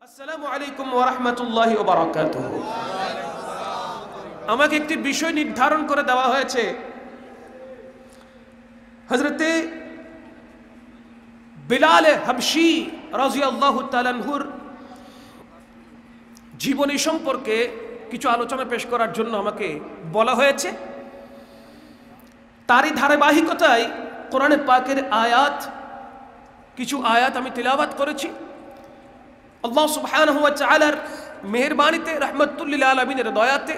আসসালামু আলাইকুম ওয়া রাহমাতুল্লাহি ওয়া বারাকাতুহু। আমাকে একটি বিষয় নির্ধারণ করে দেওয়া হয়েছে, হযরতে বিলাল হাবশী রাদিয়াল্লাহু তাআলা আনহুর জীবনী সম্পর্কে কিছু আলোচনা পেশ করার জন্য আমাকে বলা হয়েছে। তারই ধারাবাহিকতায় কোরআনে পাকের কিছু আয়াত আমি তিলাওয়াত করেছি। আল্লাহ সুবহানাহু ওয়া তাআলার মেহেরবানিতে, রাহমাতুল লিল আলামিনের দয়াতে,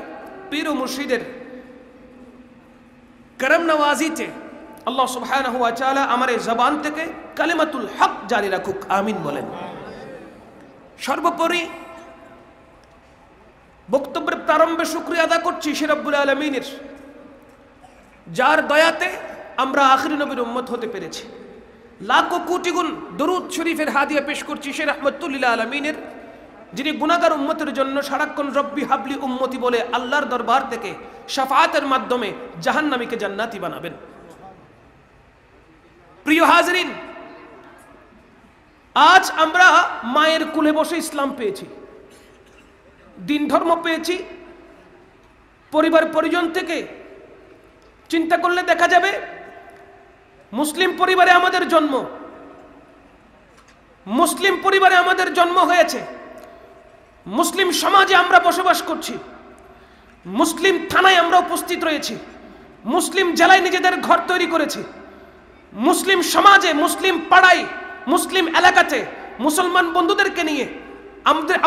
পীর ও মুর্শিদের করম নওয়াজিতে আল্লাহ সুবহানাহু ওয়া তাআলা আমার এই জবান থেকে কালিমাতুল হক জারি রাখুক, আমিন বলেন। সর্বোপরি বক্তব্যের প্রারম্ভে শুকরিয়া আদা করছি সে রব্বুল আলামিনের, যার দয়াতে আমরা আখিরি নবীর উম্মত হতে পেরেছি। লাখো কোটি গুণ দরুদ শরীফের হাদিয়া পেশ করছি সে রাহমাতুল লিল আলামিনের, যিনি গুনাহগার উম্মতের জন্য সারাক্ষণ রব্বি হাবলি উম্মতি বলে আল্লাহর দরবার থেকে শাফাআতের মাধ্যমে জাহান্নামীকে জান্নাতি বানাবেন। প্রিয় হাজরিন, আজ আমরা মায়ের কোলে বসে ইসলাম পেয়েছি, দিন ধর্ম পেয়েছি। পরিবার পরিজন থেকে চিন্তা করলে দেখা যাবে মুসলিম পরিবারে আমাদের জন্ম, মুসলিম পরিবারে আমাদের জন্ম হয়েছে, মুসলিম সমাজে আমরা বসবাস করছি, মুসলিম থানায় আমরা উপস্থিত রয়েছি, মুসলিম জেলায় নিজেদের ঘর তৈরি করেছি, মুসলিম সমাজে, মুসলিম পাড়ায়, মুসলিম এলাকাতে মুসলমান বন্ধুদেরকে নিয়ে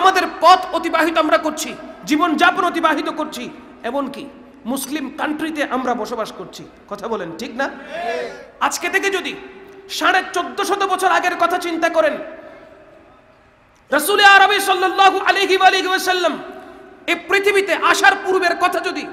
আমাদের পথ অতিবাহিত আমরা করছি, জীবনযাপন অতিবাহিত করছি, এমনকি মুসলিম কান্ট্রিতে আমরা বসবাস করছি। কথা বলেন ঠিক না? আজকে থেকে যদি 1450 বছর আগের কথা চিন্তা করেন, রাসূল আরবি সাল্লাল্লাহু আলাইহি ওয়া সাল্লাম এই পৃথিবীতে আসার পূর্বের কথা যদি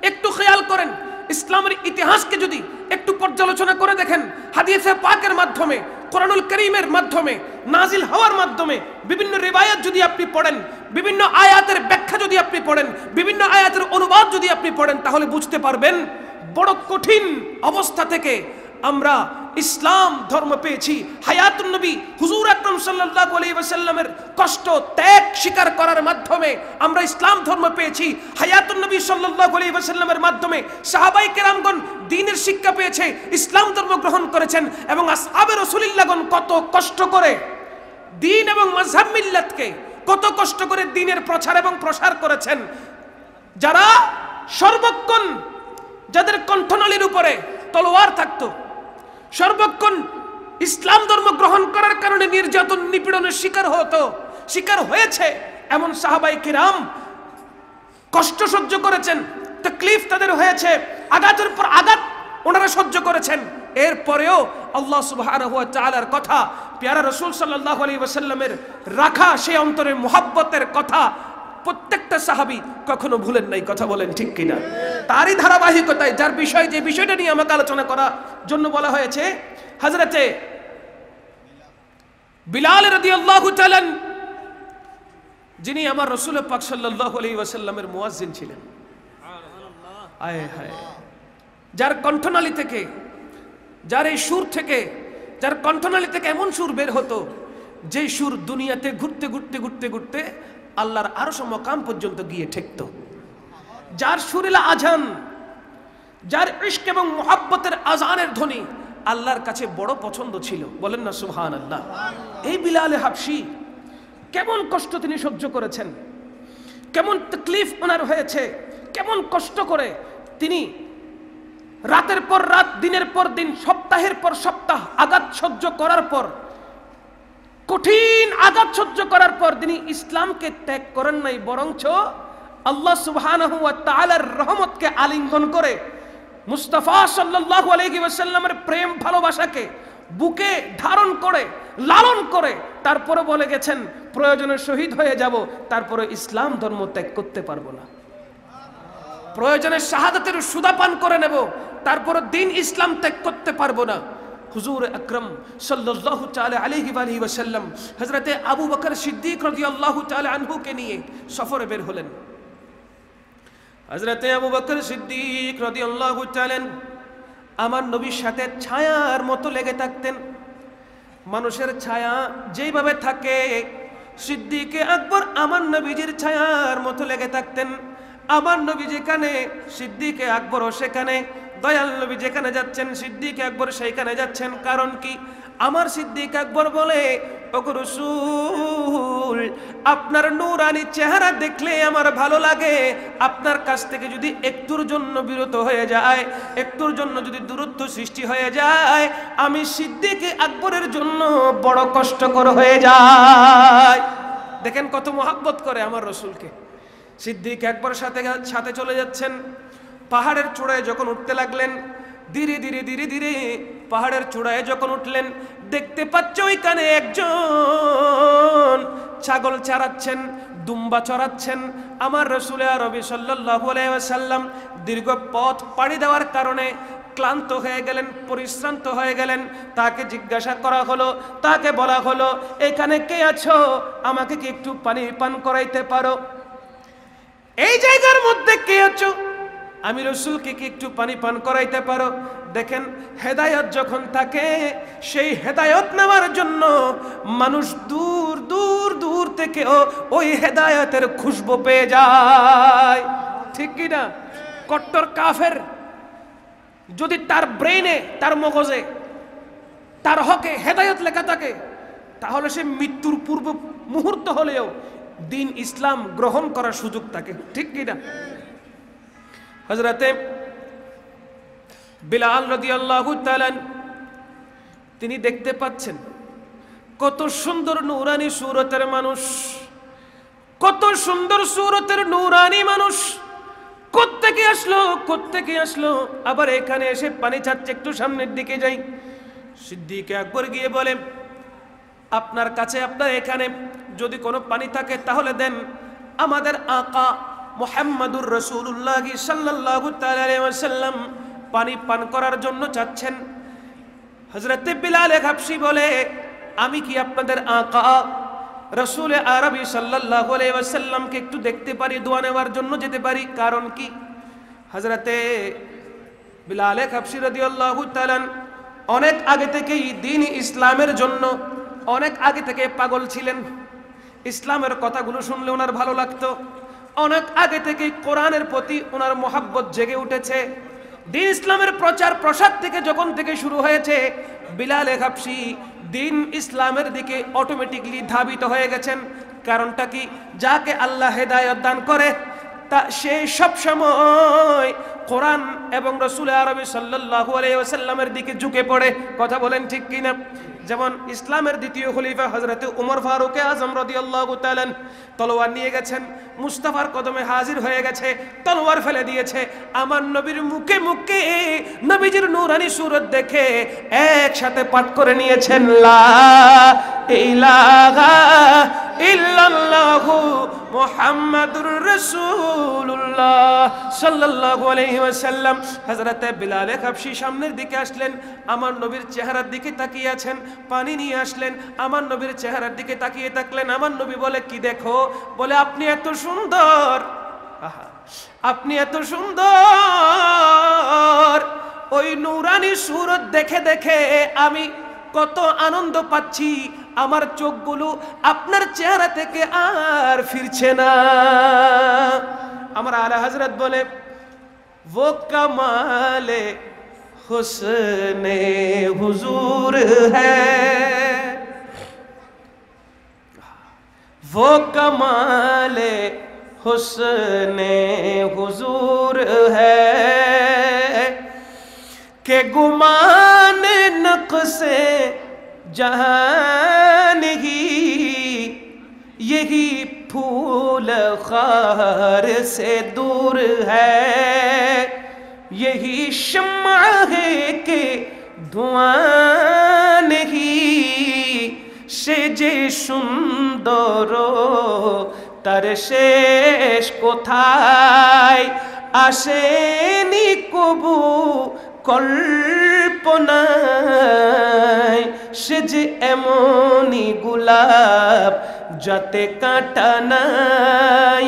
একটু খেয়াল করেন, ইসলামের ইতিহাসকে যদি একটু পর্যালোচনা করে দেখেন, হাদিসে পাকের মাধ্যমে, কোরআনুল কারীমের মাধ্যমে, নাজিল হওয়ার মাধ্যমে বিভিন্ন রিওয়ায়াত যদি আপনি পড়েন, বিভিন্ন আয়াতের ব্যাখ্যা যদি আপনি পড়েন, বিভিন্ন আয়াতের অনুবাদ যদি আপনি পড়েন, তাহলে বুঝতে পারবেন বড় কঠিন অবস্থা থেকে আমরা ইসলাম ধর্ম পেয়েছি। হায়াতুন নবী হুজুর আকরাম সাল্লাল্লাহু আলাইহি ওয়াসাল্লামের কষ্ট ত্যাগ স্বীকার করার মাধ্যমে আমরা ইসলাম ধর্ম পেয়েছি। হায়াতুন নবী সাল্লাল্লাহু আলাইহি ওয়াসাল্লামের মাধ্যমে সাহাবায়ে কেরামগণ দ্বীনের শিক্ষা পেয়েছে, ইসলাম ধর্ম গ্রহণ করেছেন, এবং আসহাবে রাসূলুল্লাহগণ কত কষ্ট করে দ্বীন এবং মাযহাব মিল্লাতকে, কত কষ্ট করে দ্বীনের প্রচার এবং প্রসার করেছেন। যারা সর্বক্ষণ, যাদের কণ্ঠনালীর উপরে তলোয়ার থাকতো, সর্বক্ষণ ইসলাম ধর্ম গ্রহণ করার কারণে নির্যাতন নিপীড়নের শিকার হয়েছে, এমন সাহাবায়ে কিরাম কষ্ট সহ্য করেছেন, তাকলিফ তাদের হয়েছে, আঘাতের পর আঘাত ওনারা সহ্য করেছেন। এরপরেও আল্লাহ সুবহানাহু ওয়া তাআলার কথা, প্যারা রাসূল সাল্লাল্লাহু আলাইহি ওয়াসাল্লামের রাখা সেই অন্তরের মুহাব্বতের কথা প্রত্যেকটা সাহাবী কখনো ভুলেন নাই। কথা বলেন ঠিক কিনা? তারই ধারাবাহিকতায় যে বিষয়টা নিয়ে আমাকে আলোচনা করার জন্য বলা হয়েছে, হযরতে বিলাল রাদিয়াল্লাহু তাআলা, যিনি আমার রাসূল পাক সাল্লাল্লাহু আলাইহি ওয়াসাল্লামের মুয়াজ্জিন ছিলেন। আয় হায়, যার কণ্ঠনালী থেকে, যার এই সুর থেকে, যার কণ্ঠনালী থেকে এমন সুর বের হতো, যে সুর দুনিয়াতে ঘুরতে ঘুরতে ঘুরতে ঘুরতে আল্লাহর আরশ মাকাম পর্যন্ত গিয়ে ঠেকতো, যার সুরিলা আজান, যার ইশক এবং মুহাব্বতের আজানের ধ্বনি আল্লাহর কাছে বড় পছন্দ ছিল। বলেন না সুবহানাল্লাহ। এই বিলাল হাবশী কেমন কষ্ট তিনি সহ্য করেছেন, কেমন তাকলিফ ওনার হয়েছে, কেমন কষ্ট করে তিনি রাতের পর রাত, দিনের পর দিন, সপ্তাহের পর সপ্তাহ আঘাত সহ্য করার পর, কঠিন আঘাত সহ্য করার পর তিনি ইসলামকে ত্যাগ করেন নাই, বরঞ্চ আল্লাহ সুবহানাহু ওয়া তাআলার রহমতকে আলিঙ্গন করে, মুস্তাফা সাল্লাল্লাহু আলাইহি ওয়াসাল্লামের প্রেম ভালোবাসাকে বুকে ধারণ করে, লালন করে, তারপরে বলে গেছেন প্রয়োজনে শহীদ হয়ে যাব, তারপরে ইসলাম ধর্ম ত্যাগ করতে পারবো না। প্রয়োজনে শাহাদাতের সুদা পান করে নেব, তারপরে দ্বীন ইসলাম ত্যাগ করতে পারবো না। হুজুর আকরাম সাল্লাল্লাহু তাআলা আলাইহি ওয়া সাল্লাম হযরতে আবু বকর সিদ্দিক রাদিয়াল্লাহু তাআলা আনহুকে নিয়ে সফরে বের হলেন। হযরতে আবু বকর সিদ্দিক রাদিয়াল্লাহু তাআলা আমার নবীর সাথে ছায়ার মতো লেগে থাকতেন। মানুষের ছায়া যেইভাবে থাকে সিদ্দিকে আকবর আমার নবীজির ছায়ার মতো লেগে থাকতেন। আমার নবী যেখানে সিদ্দিকে আকবরও সেখানে, দয়াল নবী যেখানে যাচ্ছেন সিদ্দিকে আকবর সেইখানে যাচ্ছেন। কারণ কি? আমার সিদ্দিক আকবর বলে, ওগো রাসূল, আপনার নূরানি চেহারা দেখলে আমার ভালো লাগে। আপনার কাছ থেকে যদি একটুর জন্য বিরত হয়ে যায়, একটুর জন্য যদি দূরত্ব সৃষ্টি হয়ে যায়, আমি সিদ্দিক আকবরের জন্য বড় কষ্টকর হয়ে যায়। দেখেন কত মহব্বত করে আমার রসুলকে। সিদ্দিক আকবর সাথে চলে যাচ্ছেন। পাহাড়ের চূড়ায় যখন উঠতে লাগলেন, ধীরে ধীরে ধীরে ধীরে পাহাড়ের চূড়ায় যখন উঠলেন, দেখতে পাচ্ছ ওইখানে একজন ছাগল চড়াচ্ছেন, দুম্বা চড়াচ্ছেন। আমার রাসূল আরবি সাল্লাল্লাহু আলাইহি ওয়াসাল্লাম দীর্ঘ পথ পাড়ি দেওয়ার কারণে ক্লান্ত হয়ে গেলেন, পরিশ্রান্ত হয়ে গেলেন। তাকে জিজ্ঞাসা করা হলো, তাকে বলা হলো, এখানে কে আছো? আমাকে কি একটু পানি পান করাইতে পারো? এই জায়গার মধ্যে কে আছো? আমি রাসূলকে কি একটু পানি পান করাইতে পারো? দেখেন হেদায়েত যখন থাকে, সেই হেদায়েত নেওয়ার জন্য মানুষ দূর দূর দূর থেকে ওই হেদায়েতের খুশবু পেয়ে যায়, ঠিক কি না? কট্টর কাফের যদি তার ব্রেইনে, তার মগজে, তার হকে হেদায়েত লেখা থাকে, তাহলে সে মৃত্যুর পূর্ব মুহূর্ত হলেও দিন ইসলাম গ্রহণ করার সুযোগ থাকে, ঠিক কি না? হযরতে বিলাল রাদিয়াল্লাহু তাআলা তিনি দেখতে পাচ্ছেন কত সুন্দর নূরানি সুরতের মানুষ, কত সুন্দর সুরতের নূরানি মানুষ। কোত্থেকে আসলো, কোত্থেকে আসলো? আবার এখানে এসে পানি চাচ্ছে, একটু সামনের দিকে যাই। সিদ্দিক আকবর গিয়ে বলে, আপনার কাছে, আপনার এখানে যদি কোনো পানি থাকে তাহলে দেন। আমাদের আকা মুহাম্মাদুর রাসূলুল্লাহ সাল্লাল্লাহু তাআলা আলাইহি ওয়াসাল্লাম পানি পান করার জন্য চাচ্ছেন। হযরতে বিলাল হাবশী বলে, আমি কি আপনাদের আকা রাসূল আরবি সাল্লাল্লাহু আলাইহি ওয়াসাল্লামকে একটু দেখতে পারি, দোয়া নেওয়ার জন্য যেতে পারি? কারণ কি? হযরতে বিলাল হাবশী রাদিয়াল্লাহু তাআলা অনেক আগে থেকেই দ্বীন ইসলামের জন্য অনেক আগে থেকে পাগল ছিলেন। ইসলামের কথাগুলো শুনলে ওনার ভালো লাগতো। অনেক আগে থেকে কোরআনের প্রতি ওনার মহাব্বত জেগে উঠেছে। দ্বীন ইসলামের প্রচার প্রসার থেকে যখন থেকে শুরু হয়েছে, বিলাল হাবশী দ্বীন ইসলামের দিকে অটোমেটিকলি ধাবিত হয়ে গেছেন। কারণটা কি? যাকে আল্লাহ হেদায়েত দান করে তা সে সব সময় কোরআন এবং রাসূল আরবি সাল্লাল্লাহু আলাইহি ওয়াসাল্লামের দিকে ঝুঁকে পড়ে। কথা বলেন ঠিক কিনা? যেমন ইসলামের দ্বিতীয় খলিফা হযরতে উমর ফারুক আযম রাদিয়াল্লাহু তাআলা তলোয়ার নিয়ে গেছেন, মুস্তাফার কদমে হাজির হয়ে গেছে, তলোয়ার ফেলে দিয়েছে। আমার নবীর মুখে মুখে নবীজির নূরানি সুরত দেখে একসাথে পাঠ করে নিয়েছেন, লা ইলাহা ইল্লাল্লাহু মুহাম্মাদুর রাসূলুল্লাহ সাল্লাল্লাহু আলাইহি ওয়াসাল্লাম। হযরতে বিলাল হাবশী সামনের দিকে আসলেন, আমার নবীর চেহারার দিকে তাকিয়ে আছেন, পানি নিয়ে আসলেন, আমার নবীর চেহারার দিকে তাকিয়ে থাকলেন। আমার নবী বলে, কি দেখো? বলে, আপনি এত সুন্দর, আপনি এত সুন্দর। ওই নূরানি সুরত দেখে দেখে আমি কত আনন্দ পাচ্ছি, আমার চোখগুলো আপনার চেহারা থেকে আর ফিরছে না। আমার আলা হযরত বলে, वो कमाले हुस्ने हुजूर है, वो कमाले हुस्ने हुजूर है के गुमान नक्शे जहान ही, यही फूल खार से दूर है, यही शम्मा है के धुआं नहीं, সে যে সুন্দর তার শেষ কোথায় আসেনি কবু কল্পনায়, সে যে এমনই গোলাপ যাতে কাঁটা নাই,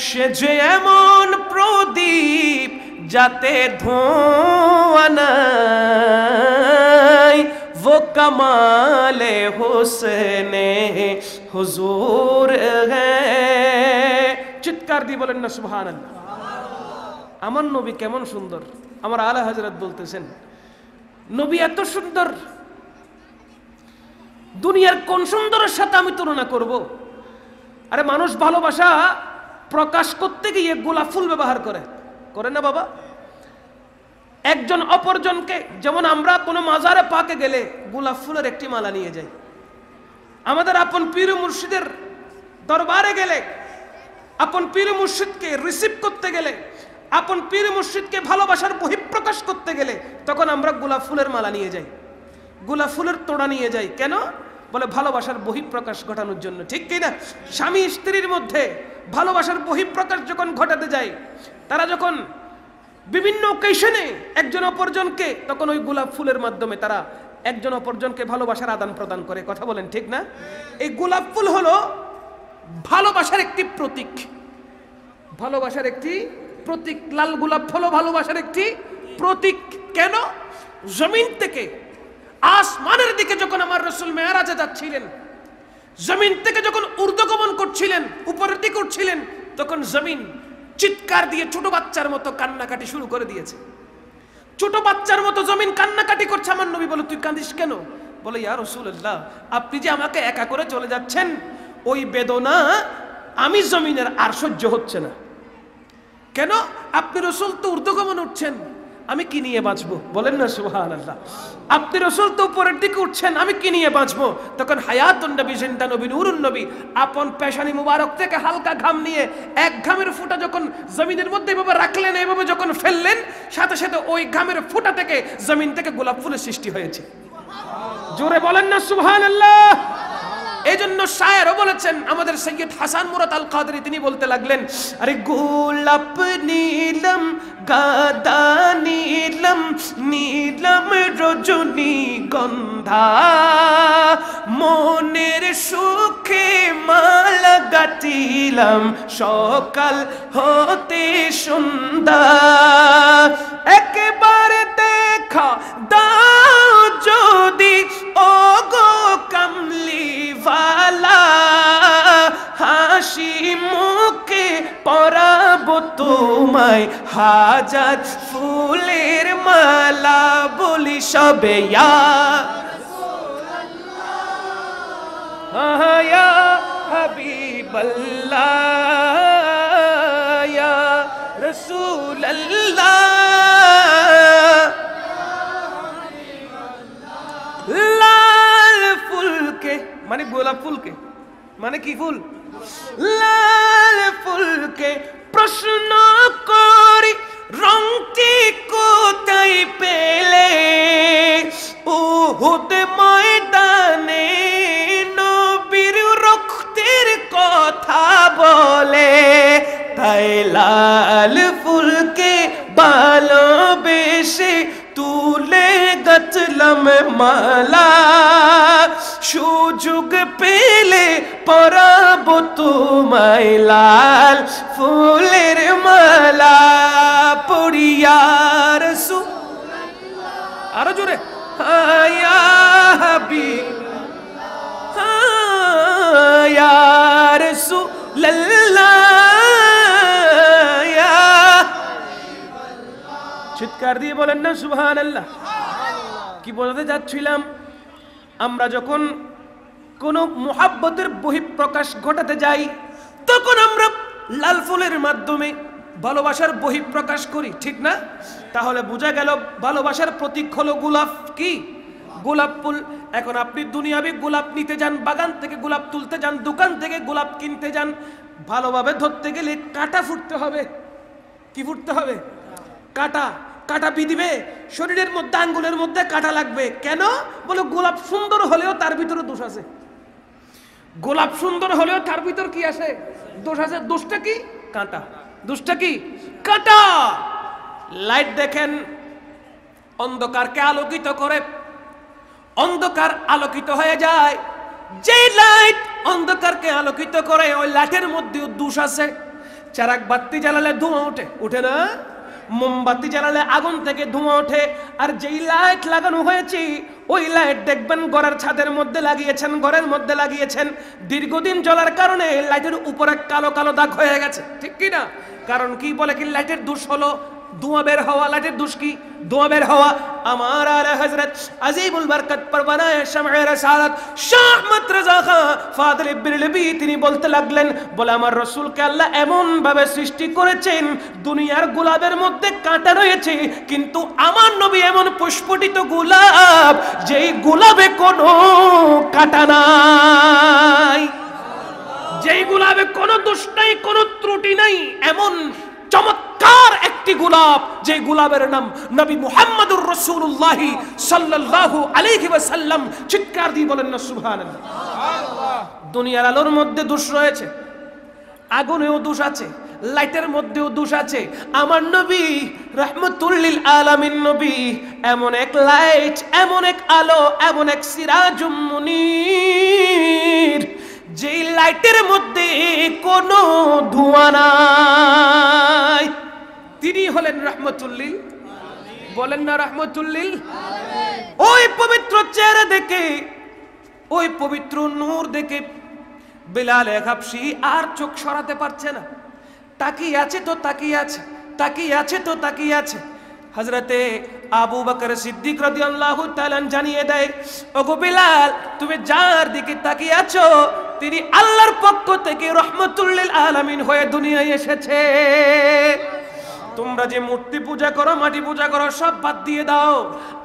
সে যে এমন প্রদীপ যাতে ধোঁয়া নাই, वो कमाले हुस्ने হুজুর চিৎকার দিয়ে বলেন না সুবহানাল্লাহ। আমার নবী কেমন সুন্দর। আমার আলা হযরত বলতেছেন নবী এত সুন্দর, দুনিয়ার কোন সুন্দরের সাথে আমি তুলনা করব? আরে মানুষ ভালোবাসা প্রকাশ করতে গিয়ে গোলাপ ফুল ব্যবহার করে না বাবা? একজন অপরজনকে, যেমন আমরা কোনো মাজারে পাকে গেলে গোলাপ ফুলের একটি মালা নিয়ে যাই, আমাদের আপন পীর মুর্শিদের দরবারে গেলে, আপন পীর মুর্শিদকে রিসিভ করতে গেলে, আপন পীর মুর্শিদকে ভালোবাসার বহিঃপ্রকাশ করতে গেলে তখন আমরা গোলাপ ফুলের মালা নিয়ে যাই, গোলাপ ফুলের তোড়া নিয়ে যাই। কেন? বলে ভালোবাসার বহিঃপ্রকাশ ঘটানোর জন্য। ঠিক কি না? স্বামী স্ত্রীর মধ্যে ভালোবাসার বহিঃপ্রকাশ যখন ঘটাতে যায়, তারা যখন বিভিন্ন অকেশনে একজন অপরজনকে, তখন ওই গোলাপ ফুলের মাধ্যমে তারা একজন অপরজনকে ভালোবাসার আদান প্রদান করে। কথা বলেন ঠিক না? এই গোলাপ ফুল হলো ভালোবাসার একটি প্রতীক, ভালোবাসার একটি প্রতীক। লাল গোলাপ হলো ভালোবাসার একটি প্রতীক। কেন? জমিন থেকে আসমানের দিকে যখন আমার রাসূল মেরাজে যাচ্ছিলেন, জমিন থেকে যখন ঊর্ধ্বগমন করছিলেন, উপরের দিকে উঠছিলেন, তখন জমিন চিৎকার দিয়ে ছোট বাচ্চার মতো কান্নাকাটি শুরু করে দিয়েছে। ছোট বাচ্চার মতো জমিন কান্নাকাটি করছে। আমার নবী বলে তুই কাঁদিস কেন? বলে ইয়া রাসূলুল্লাহ, আপনি যে আমাকে একা করে চলে যাচ্ছেন, ওই বেদনা আমি জমিনের আর সহ্য হচ্ছে না। কেন? আপনি রাসূল তো ঊর্ধ্বগমন উঠছেন, আমি কি নিয়ে বাঁচবো? বলেন না সুবহানাল্লাহ। আপনি রাসূল তো উপরের দিকে উঠছেন, আমি কি নিয়ে বাঁচবো? তখন হায়াতুন নবী, জিন্দা নবী, নূরুন নবী আপন পেশানি মুবারক থেকে হালকা ঘাম নিয়ে এক ঘামের ফোঁটা যখন জমিনের মধ্যে এভাবে রাখলেন, এভাবে যখন ফেললেন, সাথে সাথে ওই ঘামের ফোঁটা থেকে জমিন থেকে গোলাপ ফুলের সৃষ্টি হয়েছে। জোরে বলেন না সুবহানাল্লাহ। এই জন্য শায়েরও বলেছেন, আমাদের সৈয়দ হাসান মুরাদ আল কাদরি, তিনি বলতে লাগলেন, আরে গোলাপ নীলম গাদা নীলম নীলম রজনী গন্ধা, মনের সুখে মালা গাঁথিলাম সকাল হতে সন্ধ্যা, একবারে দেখা দাও যদি ও গো কামলি ওয়ালা, হাসি মুখে পরাবো তোমায় হাজার ফুলের মালা, বলি সবে ইয়া রাসূলুল্লাহ ইয়া হাবিবাল্লাহ ইয়া রাসূলুল্লাহ। লাল ফুলকে মানে গোলাপ ফুলকে, মানে কি ফুল? লাল ফুলকে প্রশ্ন করি রংটি কোথায় পেলে, উহুদ ময়দানে নবীর রক্তের কথা বলে, তাই লাল ফুলকে ভালোবেসে তুলে গাঁথলাম মালা, সুযোগ পেলে পরাবো তোমায় লাল ফুলের মালা, পড়িয়া রাসূলুল্লাহ। আরো জোরে, ইয়া হাবিবাল্লাহ ইয়া রাসূলুল্লাহ ইয়া হাবিবাল্লাহ। চিৎকার দিয়ে বলেন না সুবহানাল্লাহ। কি বলতে যাচ্ছিলাম? আমরা যখন কোনো মুহাব্বতের বহিঃপ্রকাশ ঘটাতে যাই, তখন আমরা লাল ফুলের মাধ্যমে ভালোবাসার বহিঃপ্রকাশ করি, ঠিক না? তাহলে বোঝা গেল ভালোবাসার প্রতীক হলো গোলাপ। কি? গোলাপ ফুল। এখন আপনি দুনিয়াবি গোলাপ নিতে যান, বাগান থেকে গোলাপ তুলতে যান, দোকান থেকে গোলাপ কিনতে যান, ভালোভাবে ধরতে গেলে কাঁটা ফুটতে হবে। কি ফুটতে হবে? কাঁটা। কাঁটা বিধিবে শরীরের মধ্যে, আঙ্গুলের মধ্যে কাঁটা লাগবে। কেন? বলে গোলাপ সুন্দর হলেও তার ভিতরে দোষ আছে। গোলাপ সুন্দর হলেও তার ভিতর কি আছে? দোষ আছে। দোষটা কি? কাঁটা। দোষটা কি? কাঁটা। লাইট দেখেন অন্ধকারকে আলোকিত করে, অন্ধকার আলোকিত হয়ে যায়। যে লাইট অন্ধকারকে আলোকিত করে, ওই লাইটের মধ্যেও দোষ আছে। চারাক বাতি জ্বালালে ধোঁয়া ওঠে, ওঠে না? মোমবাতি জ্বালালে আগুন থেকে ধোঁয়া ওঠে, আর যেই লাইট লাগানো হয়েছে ওই লাইট দেখবেন ঘরের ছাদের মধ্যে লাগিয়েছেন, ঘরের মধ্যে লাগিয়েছেন, দীর্ঘদিন জ্বলার কারণে লাইটের উপরে কালো কালো দাগ হয়ে গেছে, ঠিক কি না? কারণ কি বলে কি লাইটের দোষ হলো ধোঁয়া বের হওয়া। লাইটের দোষ কি? ধোঁয়া বের হওয়া। আমার আলে হযরত আজিমুল বরকত পরওয়ানা শামঈ রাসালাত শাহ আহমদ রাজা খান ফাদল ইবনে তিনি বলতে লাগলেন, বলে আমার রাসূলকে আল্লাহ এমন ভাবে সৃষ্টি করেছেন দুনিয়ার গোলাপের মধ্যে কাঁটা রয়েছে, কিন্তু আমার নবী এমন পুষ্পটিত গোলাপ যেই গোলাপে কোনো কাঁটা নাই, যেই গোলাপে কোনো দোষ নাই, কোনো ত্রুটি নাই, এমন চমৎকার একটি গোলাপ যে গোলাপের নাম নবী মুহাম্মদুর রাসূলুল্লাহ সাল্লাল্লাহু আলাইহি ওয়াসাল্লাম। চিৎকার দিয়ে বলেন না সুবহানাল্লাহ। দুনিয়ার আলোর মধ্যে দোষ রয়েছে, আগুনেও দোষ আছে, লাইটের মধ্যেও দোষ আছে। আমার নবী রাহমাতুল লিল আলামিন নবী এমন এক লাইট, এমন এক আলো, এমন এক সিরাজুম মুনির যেই লাইটের মধ্যে কোনো ধোঁয়া নাই। তিনি হলেন রাহমাতুল লিল, বলেন না রাহমাতুল লিল। ওই পবিত্র চেহারা দেখে, ওই পবিত্র নূর দেখে বিলাল হাবশী আর চোখ সরাতে পারছে না। তাকিয়ে আছে তো তাকিয়ে আছে, তাকিয়ে আছে তো তাকিয়ে আছে। হযরতে আবু বকর সিদ্দিক রাদিয়াল্লাহু তাআলা জানিয়ে দেয়, ওগো বিলাল, তুমি যার দিকে তাকিয়ে আছো তিনি আল্লাহর পক্ষ থেকে রাহমাতুল লিল আলামিন হয়ে দুনিয়ায় এসেছে। তোমরা যে মূর্তি পূজা করো, মাটি পূজা করো, সব বাদ দিয়ে দাও।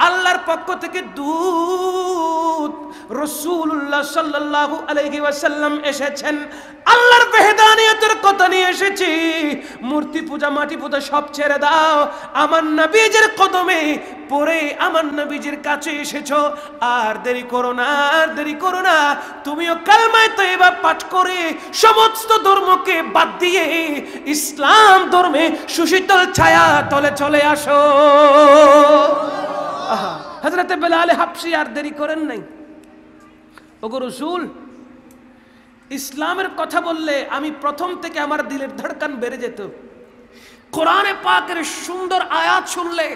আল্লাহর পক্ষ থেকে দূত রাসূলুল্লাহ সাল্লাল্লাহু আলাইহি ওয়াসাল্লাম এসেছেন, আল্লাহর ওয়াহদানিয়তের কথা নিয়ে এসেছি। মূর্তি পূজা, মাটি পূজা সব ছেড়ে দাও, আমার নবীজির কদমে পড়ে আমার নবীজির কাছে এসেছো। আর দেরি করো না, আর দেরি করো না, তুমিও কালমায়ে তয়্যিবা পাঠ করে সমস্ত ধর্মকে বাদ দিয়ে ইসলাম ধর্মে সুশীতল ছায়া তলে চলে আসো। হযরতে বিলাল হাবশী আর দেরি করেন নাই। ওগো রাসূল, ইসলামের কথা বললে আমি প্রথম থেকে আমার দিলের ধড়কন বেড়ে যেত। কোরআনে পাকের সুন্দর আয়াত শুনলে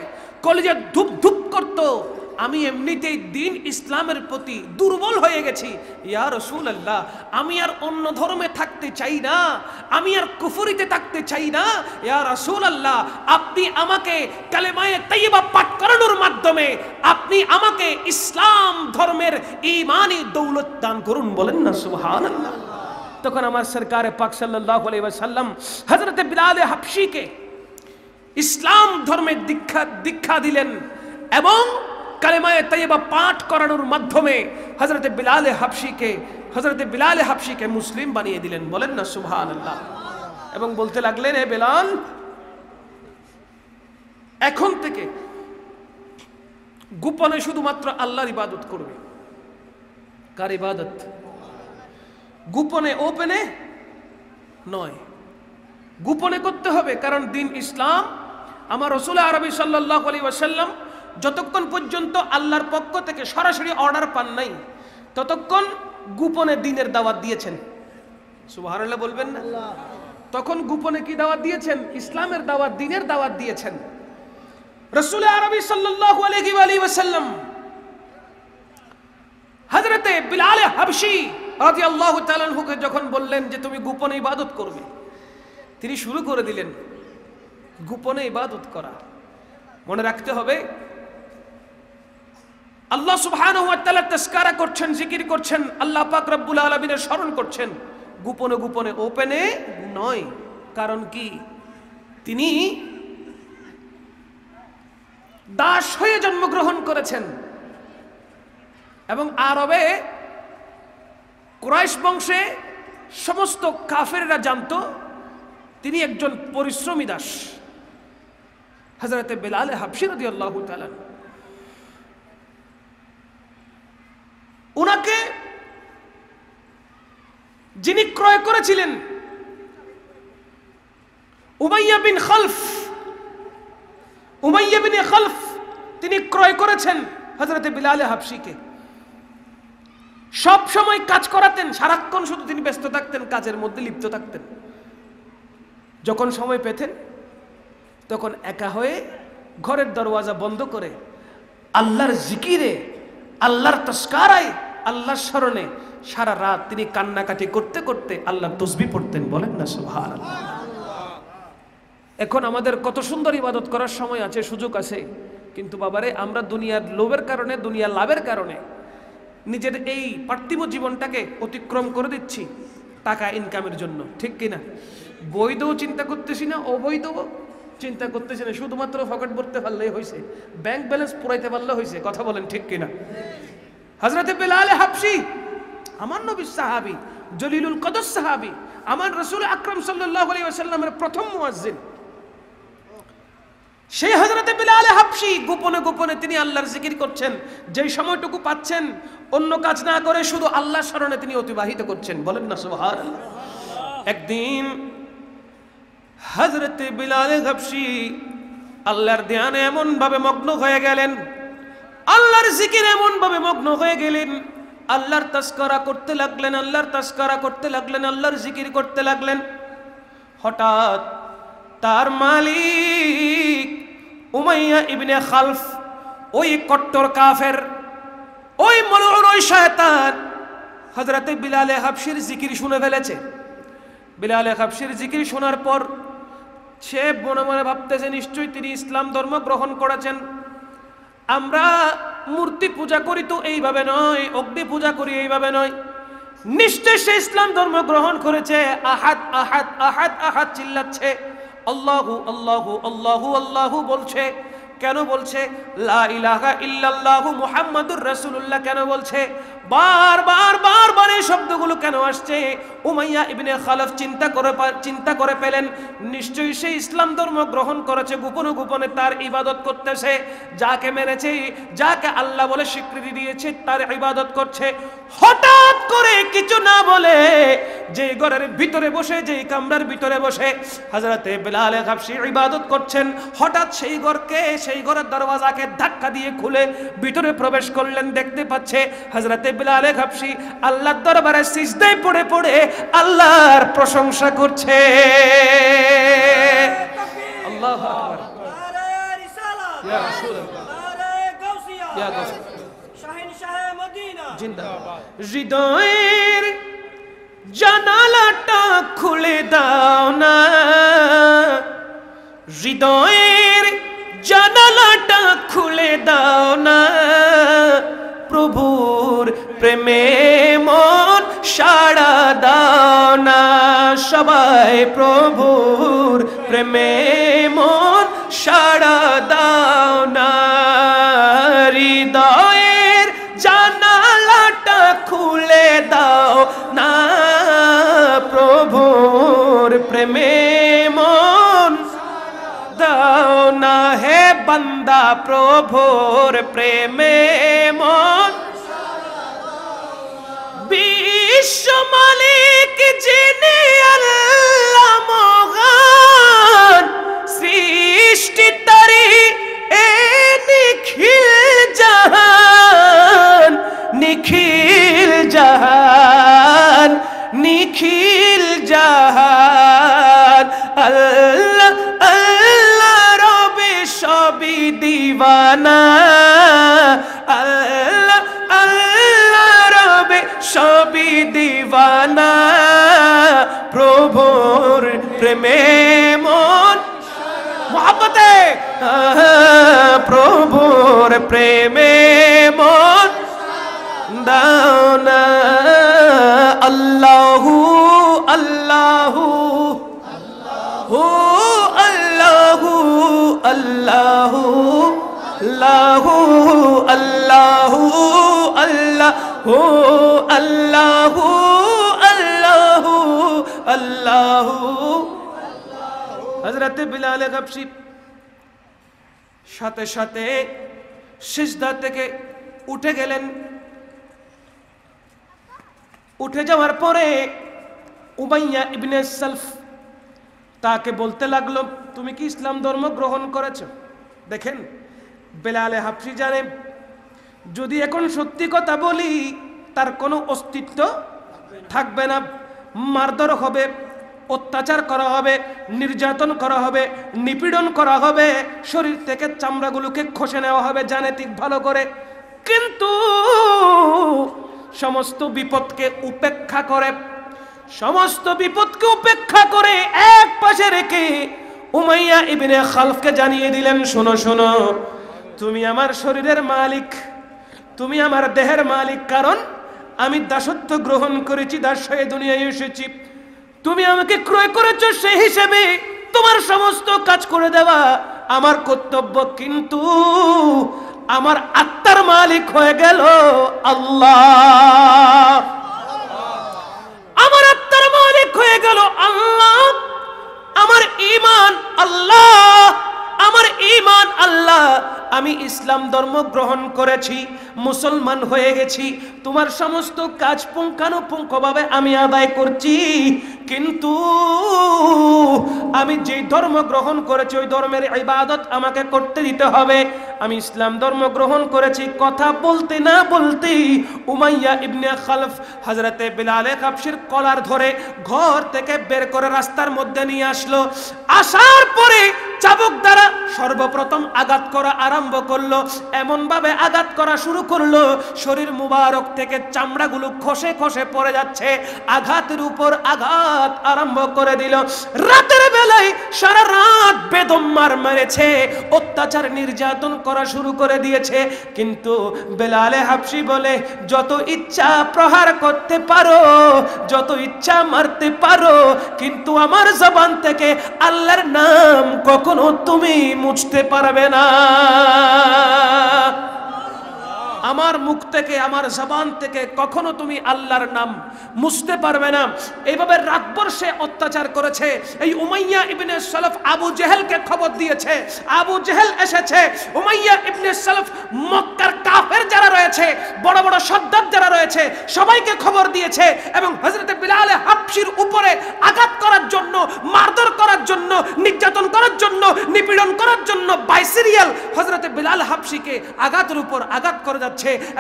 কলিজা ধুপ ধুপ করত। আমি এমনিতেই দিন ইসলামের প্রতি দুর্বল হয়ে গেছি। ইয়া রাসূলুল্লাহ, আমি আর অন্য ধর্মে থাকতে চাই না, আমি আর কুফরিতে থাকতে চাই না। ইয়া রাসূলুল্লাহ, আপনি আমাকে কালেমায়ে তাইয়্যিবা পাঠ করানোর মাধ্যমে আপনি আমাকে ইসলাম ধর্মের ঈমানি দৌলত দান করুন, বলেন না সুবহানাল্লাহ। তখন আমার সরকারে পাক সাল্লাল্লাহু আলাইহি ওয়াসাল্লাম হযরতে বিলাল হাবশীকে ইসলাম ধর্মের দীক্ষা দিলেন এবং কালেমায়ে তাইয়্যিবা পাঠ করানোর মাধ্যমে হযরতে বিলাল হাবশীকে মুসলিম বানিয়ে দিলেন, বলেন না সুবহানাল্লাহ। এবং বলতে লাগলেন, হে বিলাল, এখন থেকে গোপনে শুধুমাত্র আল্লাহর ইবাদত করবে। কার ইবাদত? গোপনে, ওপেনে নয়, গোপনে করতে হবে। কারণ দিন ইসলাম, আমার রাসূল আরবি সাল্লাল্লাহু আলাইহি ওয়াসাল্লাম যতক্ষণ পর্যন্ত আল্লাহর পক্ষ থেকে সরাসরি অর্ডার পান নাই ততক্ষণ গোপনে দ্বীনের দাওয়াত দিয়েছেন। সুবহানাল্লাহ বলবেন না? তখন গোপনে কি দাওয়াত দিয়েছেন? ইসলামের দাওয়াত, দ্বীনের দাওয়াত দিয়েছেন। রাসূল আরবি সাল্লাল্লাহু আলাইহি ওয়াসাল্লাম হযরতে বিলাল হাবশী রাদিয়াল্লাহু তাআলা আনহুকে যখন বললেন যে তুমি গোপনে ইবাদত করবে, তিনি শুরু করে দিলেন গোপনে ইবাদত করা। মনে রাখতে হবে, আল্লাহ সুবহানাহু ওয়া তাআলা তাজকিরা করছেন, জিকির করছেন, আল্লাহ পাক রব্বুল আলামিনের স্মরণ করছেন, গোপনে গোপনে, ওপেনে নয়। কারণ কি? তিনি দাস হয়ে জন্মগ্রহণ করেছেন এবং আরবে কুরাইশ বংশে সমস্ত কাফেররা জানতো তিনি একজন পরিশ্রমী দাস। হযরতে বিলাল হাবশী রাদিয়াল্লাহু তাআলা উনাকে যিনি ক্রয় করেছিলেন উমাইয়া বিন খালফ, তিনি ক্রয় করেছেন হযরতে বিলাল হাবশীকে। সব সময় কাজ করাতেন, সারাক্ষণ শুধু তিনি ব্যস্ত থাকতেন, কাজের মধ্যে লিপ্ত থাকতেন। যখন সময় পেতেন তখন একা হয়ে ঘরের দরওয়াজা বন্ধ করে আল্লাহর জিকিরে, আল্লাহর তাসকারায়, আল্লাহর স্মরণে সারা রাত তিনি কান্নাকাটি করতে করতে আল্লাহর তসবিহ পড়তেন। বলেন না সুবহানাল্লাহ। এখন আমাদের কত সুন্দর ইবাদত করার সময় আছে, সুযোগ আছে, কিন্তু বাবারে আমরা দুনিয়ার লোভের কারণে, দুনিয়ার লাভের কারণে নিজের এই পার্থিব জীবনটাকে অতিক্রম করে দিচ্ছি টাকা ইনকামের জন্য, ঠিক কিনা? বৈধও চিন্তা করতেছি না, অবৈধও চিন্তা করতেছি না, শুধুমাত্র পকেট ভরতে পারলেই হয়েছে, ব্যাংক ব্যালেন্স পুরাইতে পারলে হয়েছে। কথা বলেন ঠিক কিনা? হযরতে বিলাল হাবশী আমার নবী সাহাবী, জলিলুল কদর সাহাবী, আমার রাসূল আকরাম সাল্লাল্লাহু আলাইহি ওয়াসাল্লামের প্রথম মুয়াজ্জিন, সেই হযরতে বিলাল হাবশী গোপনে গোপনে তিনি আল্লাহর জিকির করছেন। যেই সময়টুকু পাচ্ছেন অন্য কাজ না করে শুধু আল্লাহর স্মরণে তিনি অতিবাহিত করছেন। বলেন না সুবহানাল্লাহ। একদিন হযরতে বিলাল হাবশী আল্লাহর ধ্যানে এমন ভাবে মগ্ন হয়ে গেলেন, আল্লাহর জিকিরে এমন ভাবে মগ্ন হয়ে গেলেন, আল্লাহর তাসকারা করতে লাগলেন, আল্লাহর তাসকারা করতে লাগলেন, আল্লাহর জিকির করতে লাগলেন। হঠাৎ তার মালিক উমাইয়া ইবনে খালফ, ওই কট্টর কাফের, ওই মলউন, ওই শয়তান হযরতে বিলাল হাবশীর জিকির শুনে ফেলেছে। বিলাল হাবশীর জিকির শোনার পর সে মনে মনে ভাবতেছে নিশ্চয়ই তিনি ইসলাম ধর্ম গ্রহণ করেছেন। আমরা মূর্তি পূজা করি তো এইভাবে নয়, অগ্নি পূজা করি এইভাবে নয়, নিশ্চয় সে ইসলাম ধর্ম গ্রহণ করেছে। আহাদ আহাদ আহাদ আহাদ চিল্লাচ্ছে, আল্লাহু আল্লাহু আল্লাহু আল্লাহু বলছে। কেন বলছে? লা ইলাহা ইল্লাল্লাহু মুহাম্মাদুর রাসূলুল্লাহ কেন বলছে? বারবার বারবার এই শব্দগুলো কেন আসছে? উমাইয়া ইবনে খালফ চিন্তা করে পেলেন নিশ্চয়ই সে ইসলাম ধর্ম গ্রহণ করেছে, গোপনে গোপনে তার ইবাদত করতেছে, যাকে মেরেছে, যাকে আল্লাহ বলে স্বীকৃতি দিয়েছে তার ইবাদত করছে। হঠাৎ করে কিছু না বলে যে ঘরের ভিতরে বসে, যে কামরার ভিতরে বসে হযরতে বিলাল হাবশী ইবাদত করছেন, হঠাৎ সেই ঘরের দরওয়াজাকে ধাক্কা দিয়ে খুলে ভিতরে প্রবেশ করলেন। দেখতে পাচ্ছে হযরতে বিলাল হাবশী আল্লাহর দরবারে সিজদায় পড়ে পড়ে আল্লাহর প্রশংসা করছে। আল্লাহু আকবার। নারে রিসালাত, ইয়া রাসূলুল্লাহ, নারে গাউসিয়া, ইয়া গাউস, শাহিনশাহ মদিনা জিন্দাবাদ। হৃদয়ের জানালাটা খুলে দাও না, হৃদয়ের জানালাটা খুলে দাও না, প্রভুর প্রেমে মন সাড়া দাও না। সবাই প্রভুর প্রেমে মন সাড়া দাও না, হৃদয়ের জানালাটা খুলে দাও না, প্রভুর প্রেমে মন দাও না। হে বান্দা প্রভুর প্রেমে মন, বিশ্ব মালিক যিনি আল্লাহ মহান, সৃষ্টি তারি এ নিখিল জাহান, নিখিল জাহান, নিখিল জাহান। আল্লাহ আল্লাহ রবে সবই দিওয়ানা, আল্লাহ আল্লাহ রবে সবই দিওয়ানা, প্রভুর প্রেমে মন মোহাব্বতে, প্রভুর প্রেমে মন দাও না। আল্লাহু আল্লাহু আল্লাহু আল্লাহু আল্লাহু আল্লাহু আল্লাহু আল্লাহু আল্লাহু আল্লাহু। হযরত বিলাল হাবশী সাথে সাথে সিজদা থেকে উঠে গেলেন। উঠে যাওয়ার পরে উমাইয়া ইবনে সালফ তাকে বলতে লাগলো, তুমি কি ইসলাম ধর্ম গ্রহণ করেছো? দেখেন বিলাল হাবশী জানে যদি এখন সত্যি কথা বলি তার কোনো অস্তিত্ব থাকবে না, মারধর হবে, অত্যাচার করা হবে, নির্যাতন করা হবে, নিপীড়ন করা হবে, শরীর থেকে চামড়াগুলোকে খসে নেওয়া হবে জ্যানেটিক ভালো করে। কিন্তু সমস্ত বিপদকে উপেক্ষা করে, সমস্ত বিপদকে উপেক্ষা করে এক পাশে রেখে উমাইয়া ইবনে খালফকে জানিয়ে দিলেন, শোনো শোনো, তুমি আমার শরীরের মালিক, তুমি আমার দেহের মালিক, কারণ আমি দাসত্ব গ্রহণ করেছি, দাস হয়ে দুনিয়ায় এসেছি। তুমি আমাকে ক্রয় করেছো, সেই হিসেবে তোমার সমস্ত কাজ করে দেওয়া আমার কর্তব্য। কিন্তু আমার আত্মার মালিক হয়ে গেল আল্লাহ, আমার আত্মার মালিক হয়ে গেল আল্লাহ, আমার ঈমান আল্লাহ, আমার ঈমান আল্লাহ। আমি ইসলাম ধর্ম গ্রহণ করেছি, মুসলমান হয়ে গেছি, তোমার সমস্ত কাজ পুঙ্খানুপুঙ্খভাবে আমি আদায় করছি। কিন্তু আমি যে ধর্ম গ্রহণ করেছি ওই ধর্মের ইবাদত আমাকে করতে দিতে হবে। আমি ইসলাম ধর্ম গ্রহণ করেছি। কথা বলতে না বলতেই উমাইয়া ইবনে খালফ হযরতে বিলাল হাবশির কলার ধরে ঘর থেকে বের করে রাস্তার মধ্যে নিয়ে আসলো। আসার পরে চাবুক দ্বারা সর্বপ্রথম আঘাত করা আরম্ভ করলো। এমন ভাবে আঘাত করা শুরু করলো, শরীর মুবারক থেকে চামড়াগুলো খসে খসে পড়ে যাচ্ছে। আঘাতের উপর আঘাত আরম্ভ করে দিল। রাতের বেলায় সারা রাত বেদম মার মেরেছে, অত্যাচার নির্যাতন করা শুরু করে দিয়েছে। কিন্তু বেলালে হাবশি বলে, যত ইচ্ছা প্রহার করতে পারো, যত ইচ্ছা মারতে পারো, কিন্তু আমার জবান থেকে আল্লাহর নাম কখনো তুমি মুছতে পারবে না। আমার মুখ থেকে, আমার জবান থেকে কখনো তুমি আল্লাহর নাম মুছতে পারবে না। এইভাবে রাতভর সে অত্যাচার করেছে। এই উমাইয়া ইবনে সালফ আবু জেহেলকে খবর দিয়েছে। আবু জেহেল এসেছে। উমাইয়া ইবনে সালফ মক্কার কাফের যারা রয়েছে, বড় বড় সর্দার যারা রয়েছে, সবাইকে খবর দিয়েছে এবং হযরত বিলাল হাবশির উপরে আঘাত করার জন্য, মারধর করার জন্য, নির্যাতন করার জন্য, নিপীড়ন করার জন্য বাইসিরিয়াল হযরত বিলাল হাবশিকে আঘাতের উপর আঘাত করে যাচ্ছে।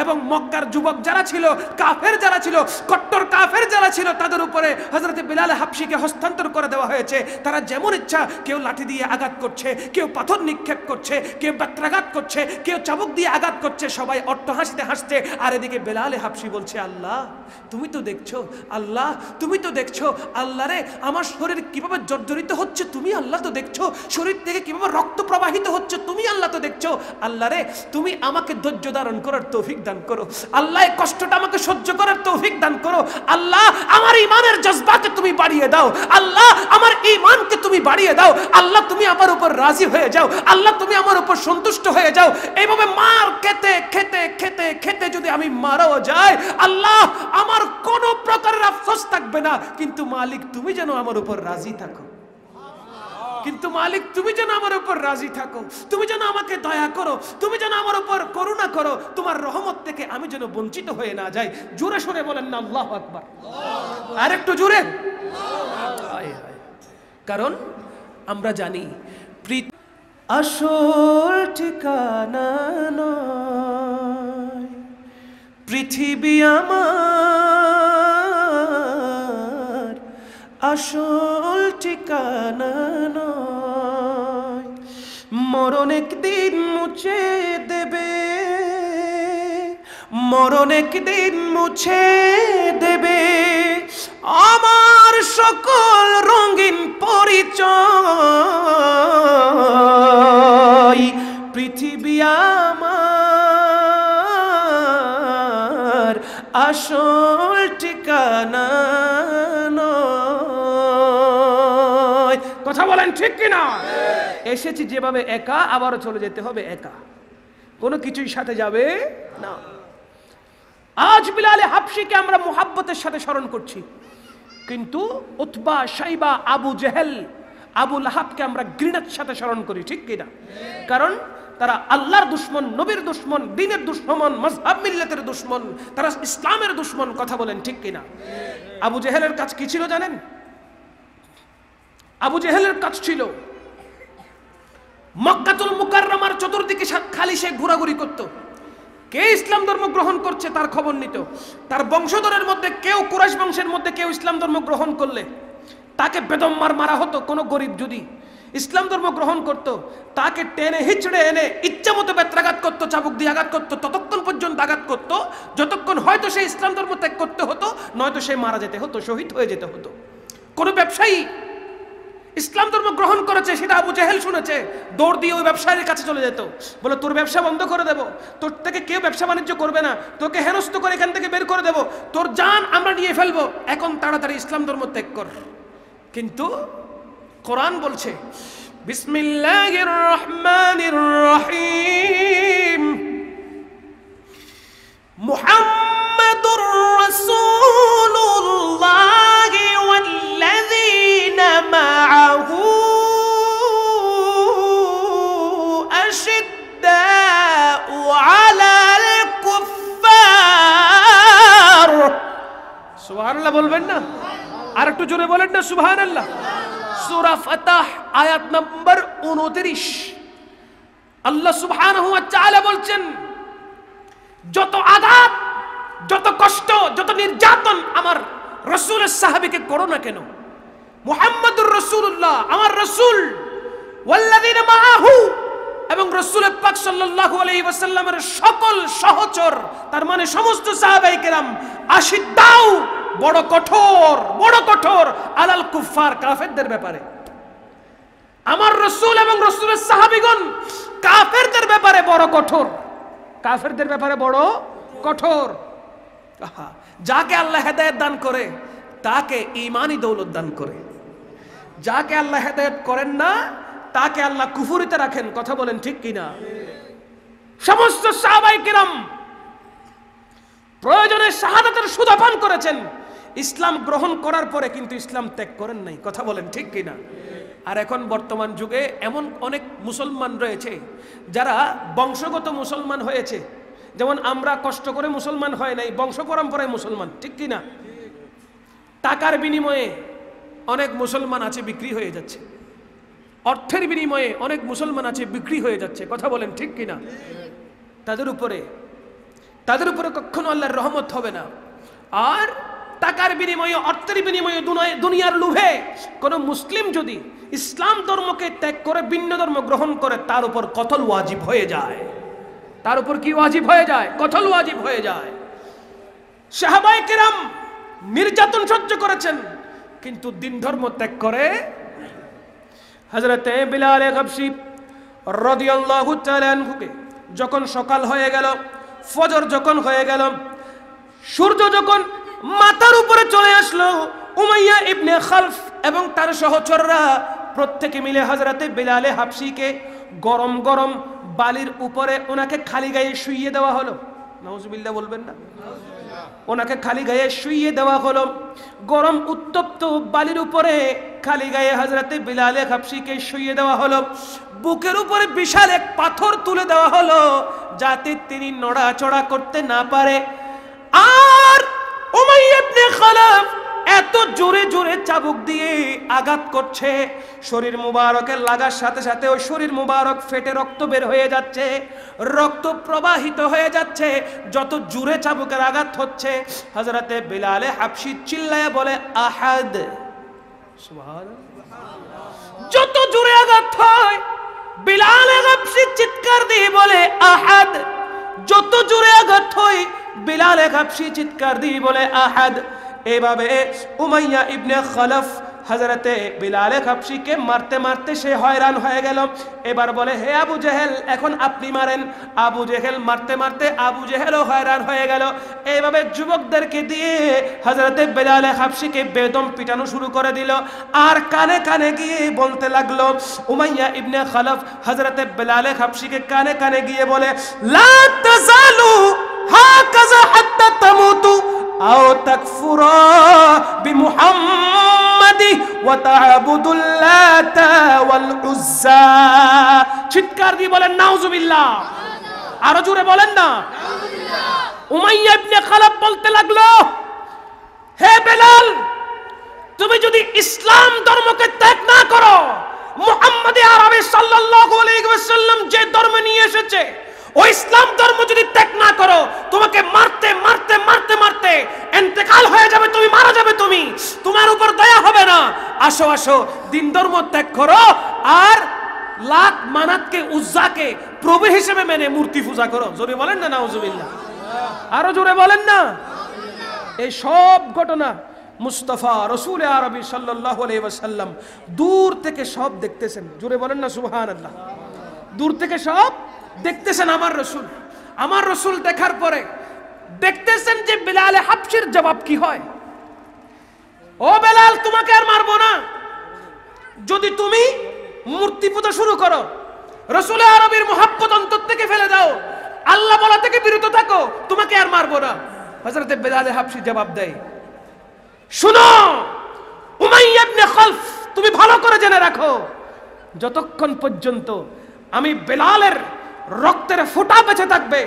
এবং মক্কার যুবক যারা ছিল, কাফের যারা ছিল, কট্টর কাফের যারা ছিল, তাদের উপরে হযরত বিলাল হাবশিকে হস্তান্তর করে দেওয়া হয়েছে। তারা যেমন ইচ্ছা, কেউ লাঠি দিয়ে আঘাত করছে, কেউ পাথর নিক্ষেপ করছে, কেউ বেত্রাঘাত করছে, কেউ চাবুক দিয়ে আঘাত করছে, সবাই অট্টহাসিতে হাসছে। আর এদিকে বিলাল হাবশি বলছে, আল্লাহ তুমি তো দেখছো, আল্লাহ তুমি তো দেখছো, আল্লাহ রে আমার শরীর কিভাবে জর্জরিত হচ্ছে তুমি আল্লাহ তো দেখছো, শরীর থেকে কিভাবে রক্ত প্রবাহিত হচ্ছে তুমি আল্লাহ তো দেখছো। আল্লাহ রে তুমি আমাকে ধৈর্য ধারণ করার তৌফিক দান করো, আল্লাহ এই কষ্টটা আমাকে সহ্য করার তৌফিক দান করো। আল্লাহ আমার ঈমানের জজবাকে তুমি বাড়িয়ে দাও, আল্লাহ আমার ঈমানকে তুমি বাড়িয়ে দাও, আল্লাহ তুমি আমার উপর রাজি হয়ে যাও, আল্লাহ তুমি আমার উপর সন্তুষ্ট হয়ে যাও। এইভাবে মার খেতে খেতে খেতে খেতে যদি আমি মারাও যাই, আল্লাহ আমার কোনো প্রকারের আফসোস থাকবে না। কিন্তু মালিক তুমি যেন আমার উপর রাজি থাকো, কিন্তু মালিক তুমি যেন আমার উপর রাজি থাকো, তুমি যেন আমাকে দয়া করো, তুমি যেন আমার উপর করুণা করো, তোমার রহমত থেকে আমি যেন বঞ্চিত হয়ে না যাই। জোরে শুনে বলেন না আল্লাহু আকবার, আর একটু জোরে। কারণ আমরা জানি আসল ঠিকানা নয় পৃথিবী আমার, আসল ঠিকানা নয়। মরণ একদিন মুছে দেবে, মরণ একদিন মুছে দেবে আমার সকল রঙিন পরিচয়। পৃথিবী আমার আসল ঠিকানা নয়। কথা বলেন ঠিক কিনা? এসেছি যেভাবে একা, আবারও চলে যেতে হবে একা, কোনো কিছুই সাথে যাবে না। আজ বিলাল হাবশিকে আমরা মুহাব্বতের সাথে স্মরণ করছি, কিন্তু উতবা, শাইবা, আবু জেহেল, আবু লাহাবকে আমরা ঘৃণার সাথে স্মরণ করি, ঠিক কিনা? কারণ তারা আল্লাহর দুশমন, নবীর দুশমন, দ্বীনের দুশমন, মাযহাব মিল্লাতের দুশমন, তারা ইসলামের দুশমন। কথা বলেন ঠিক কিনা? আবু জেহেলের কাজ কি ছিল জানেন? আবু জেহেলের কাজ ছিল মক্কাতুল মুকাররমার চতুর্দিকে খালি সে ঘোরাঘুরি করত। কে ইসলাম ধর্ম গ্রহণ করছে তার খবর নিত। তার বংশধরের মধ্যে কেউ, কুরাইশ বংশের মধ্যে কেউ ইসলাম ধর্ম গ্রহণ করলে তাকে বেদম মারা হতো। কোনো গরিব যদি ইসলাম ধর্ম গ্রহণ করত, তাকে টেনে হিচড়ে এনে ইচ্ছা মতো বেত্রাঘাত করতো, চাবুক দিয়ে আঘাত করতো, ততক্ষণ পর্যন্ত আঘাত করতো যতক্ষণ হয়তো সে ইসলাম ধর্ম ত্যাগ করতে হতো, নয়তো সে মারা যেতে হতো, শহীদ হয়ে যেতে হতো। কোনো ব্যবসায়ী ইসলাম ধর্ম গ্রহণ করেছে, সেটা আবু জেহেল শুনেছে, দৌড় দিয়ে ওই ব্যবসায়ীর কাছে চলে যেত, বলে তোর ব্যবসা বন্ধ করে দেব, তোর থেকে কেউ ব্যবসা বাণিজ্য করবে না, তোকে হেনস্থ করে এখান থেকে বের করে দেব, তোর জান আমরা নিয়ে ফেলবো, এখন তাড়াতাড়ি ইসলাম ধর্ম ত্যাগ কর। কিন্তু কোরআন বলছে বিসমিল্লাহির রহমানির রহিম, মুহাম্মাদুর রাসূলুল্লাহি ওয়াল্লাযীনা মাআহু আশিদ্দাউ আলাল কুফফার। সুবহানাল্লাহ বলবেন না? আর একটু জোরে বলেন না সুবহানাল্লাহ। সূরা ফাতহ আয়াত নম্বর 29 আল্লাহ সুবহানাহু ওয়া তাআলা বলছেন, যত আযাব, যত কষ্ট, যত নির্যাতন আমার রাসূলের সাহাবীকে করো না কেন, মুহাম্মাদুর রাসূলুল্লাহ আমার রাসূল, ওয়াল্লাযীনা মাআহু এবং রাসূল পাক সাল্লাল্লাহু আলাইহি ওয়াসাল্লামের সকল সহচর, তার মানে সমস্ত সাহাবায়ে কেরাম, আশিদ্দাউ বড় কঠোর, বড় কঠোর, আলাল কুফফার কাফেরদের ব্যাপারে। আমার রাসূল এবং রাসূলের সাহাবীগণ কাফেরদের ব্যাপারে বড় কঠোর, কাফেরদের ব্যাপারে বড় কঠোর। যাকে আল্লাহ হেদায়েত দান করে তাকে ঈমানি দৌলত দান করে, যাকে আল্লাহ হেদায়েত করেন না তাকে আল্লাহ কুফরিতে রাখেন। কথা বলেন ঠিক কিনা? সমস্ত সাহাবায়ে কেরাম প্রয়োজনে শাহাদাতের সুধা পান করেছেন, ইসলাম গ্রহণ করার পরে কিন্তু ইসলাম ত্যাগ করেন নাই। কথা বলেন ঠিক কিনা? আর এখন বর্তমান যুগে এমন অনেক মুসলমান রয়েছে যারা বংশগত মুসলমান হয়েছে, যেমন আমরা কষ্ট করে মুসলমান হয় নাই, বংশ পরম্পরায় মুসলমান, ঠিক কিনা? টাকার বিনিময়ে অনেক মুসলমান আছে বিক্রি হয়ে যাচ্ছে, অর্থের বিনিময়ে অনেক মুসলমান আছে বিক্রি হয়ে যাচ্ছে। কথা বলেন ঠিক কিনা? তাদের উপরে কখনো আল্লাহর রহমত হবে না। আর টাকার বিনিময়ে, অর্থের বিনিময়ে, দুনিয়ার লোভে কোন মুসলিম যদি ইসলাম ধর্মকে ত্যাগ করে ভিন্ন ধর্ম গ্রহণ করে, তার উপর কতল ওয়াজিব হয়ে যায়। তার উপর কি ওয়াজিব হয়ে যায়? কতল ওয়াজিব হয়ে যায়। সাহাবায়ে কেরাম নির্যাতন সহ্য করেছেন, কিন্তু দিন ধর্ম ত্যাগ করে। হযরতে বিলাল হাবশী রাদিয়াল্লাহু তাআলা আনহুকে যখন সকাল হয়ে গেল, ফজর যখন হয়ে গেল, সূর্য যখন মাথার উপরে চলে আসলো, উমাইয়া ইবনে খালফ এবং তার সহচররা প্রত্যেকে মিলে হযরতে বিলাল হাবশীকে গরম গরম বালির উপরে ওনাকে খালি গায়ে শুইয়ে দেওয়া হলো। নাউজুবিল্লাহ বলবেন না? ওনাকে খালি গায়ে শুইয়ে দেওয়া হলো। গরম উত্তপ্ত বালির উপরে খালি গায়ে হযরতে বিলাল হাবশীকে শুইয়ে দেওয়া হলো। বুকের উপরে বিশাল এক পাথর তুলে দেওয়া হলো যাতে তিনি নড়াচড়া করতে না পারে। আর উমাইয়া ইবনে খালফ এত জোরে জোরে চাবুক দিয়ে আঘাত করছে, শরীর মুবারকের লাগার সাথে সাথে ওই শরীর মুবারক ফেটে রক্ত বের হয়ে যাচ্ছে, রক্ত প্রবাহিত হয়ে যাচ্ছে। যত জোরে চাবুকের আঘাত হচ্ছে, হযরতে বিলাল হাবশী চিল্লায়া বলে আহাদ। সুবহানাল্লাহ। যত জোরে আঘাত হয় বিলাল হাবশী চিৎকার দিয়ে বলে আহাদ। যত জোরে আঘাত হয় বিলাল হাবশী চিৎকার দিয়ে বলে আহাদ। এভাবে উমাইয়া ইবনে খালফ হযরতে বিলাল হাবশীকে মারতে মারতে সে হয়রান হয়ে গেল। এবার বলে, হে আবু জেহেল, এখন আপনি মারেন। আবু জেহেল মারতে মারতে আবু জেহেলও হয়রান হয়ে গেল। এইভাবে যুবকদেরকে দিয়ে হযরতে বিলাল হাবশীকে বেদম পিটানো শুরু করে দিল। আর কানে কানে গিয়ে বলতে লাগলো, উমাইয়া ইবনে খালফ হযরতে বিলাল হাবশীকে কানে কানে গিয়ে বলে, লা তাজালু হাকাযা হাত্তা তামুতু আও তাকফুরা বিমুহাম্মাদি ওয়া তা'বুদুল লাতা ওয়াল উজ্জা। চিৎকার দিয়ে বলেন নাউজুবিল্লাহ। আরো জোরে বলেন না নাউজুবিল্লাহ। উমাইয়া ইবনে খালফ বলতে লাগলো, হে বেলাল, তুমি যদি ইসলাম ধর্মকে ত্যাগ না করো, মুহাম্মদ আরবি সাল্লাল্লাহু আলাইহি ওয়াসাল্লাম যে ধর্ম নিয়ে এসেছে ওই ইসলাম ধর্ম যদি ত্যাগ না করো, তোমাকে মারতে মারতে মারতে মারতে ইন্তেকাল হয়ে যাবে, তুমি মারা যাবে, তোমার উপর দয়া হবে না। আসো আসো, দিন ধর্ম ত্যাগ করো আর লাত মানাতকে উজ্জাকে প্রভু হিসেবে মেনে মূর্তি পূজা করো। জোরে বলেন না নাউজুবিল্লাহ, আরো জোরে বলেন না। এই সব ঘটনা মুস্তাফা রসুল আরবি সাল্লাল্লাহু আলাইহি ওয়াসাল্লাম দূর থেকে সব দেখতেছেন। জোরে বলেন না সুবহানাল্লাহ। দূর থেকে সব দেখতেছেন আমার রসুল দেখার পরে দেখতেছেন যে বেলাল হাবশির জবাব কি হয়। ও বেলাল, তোমাকে আর মারবো না, যদি তুমি মূর্তি পূজা শুরু করো, রসুল আরবির মুহাব্বত অন্তর থেকে ফেলে দাও, আল্লাহ বলা থেকে বিরত থাকো, তোমাকে আর মারবো না। হযরত বেলাল হাবশি জবাব দেয়, শুনো উমাইয়া ইবনে খালফ, তুমি ভালো করে জেনে রাখো, যতক্ষণ পর্যন্ত আমি বেলালের রক্তের ফোঁটা বেঁচে থাকবে,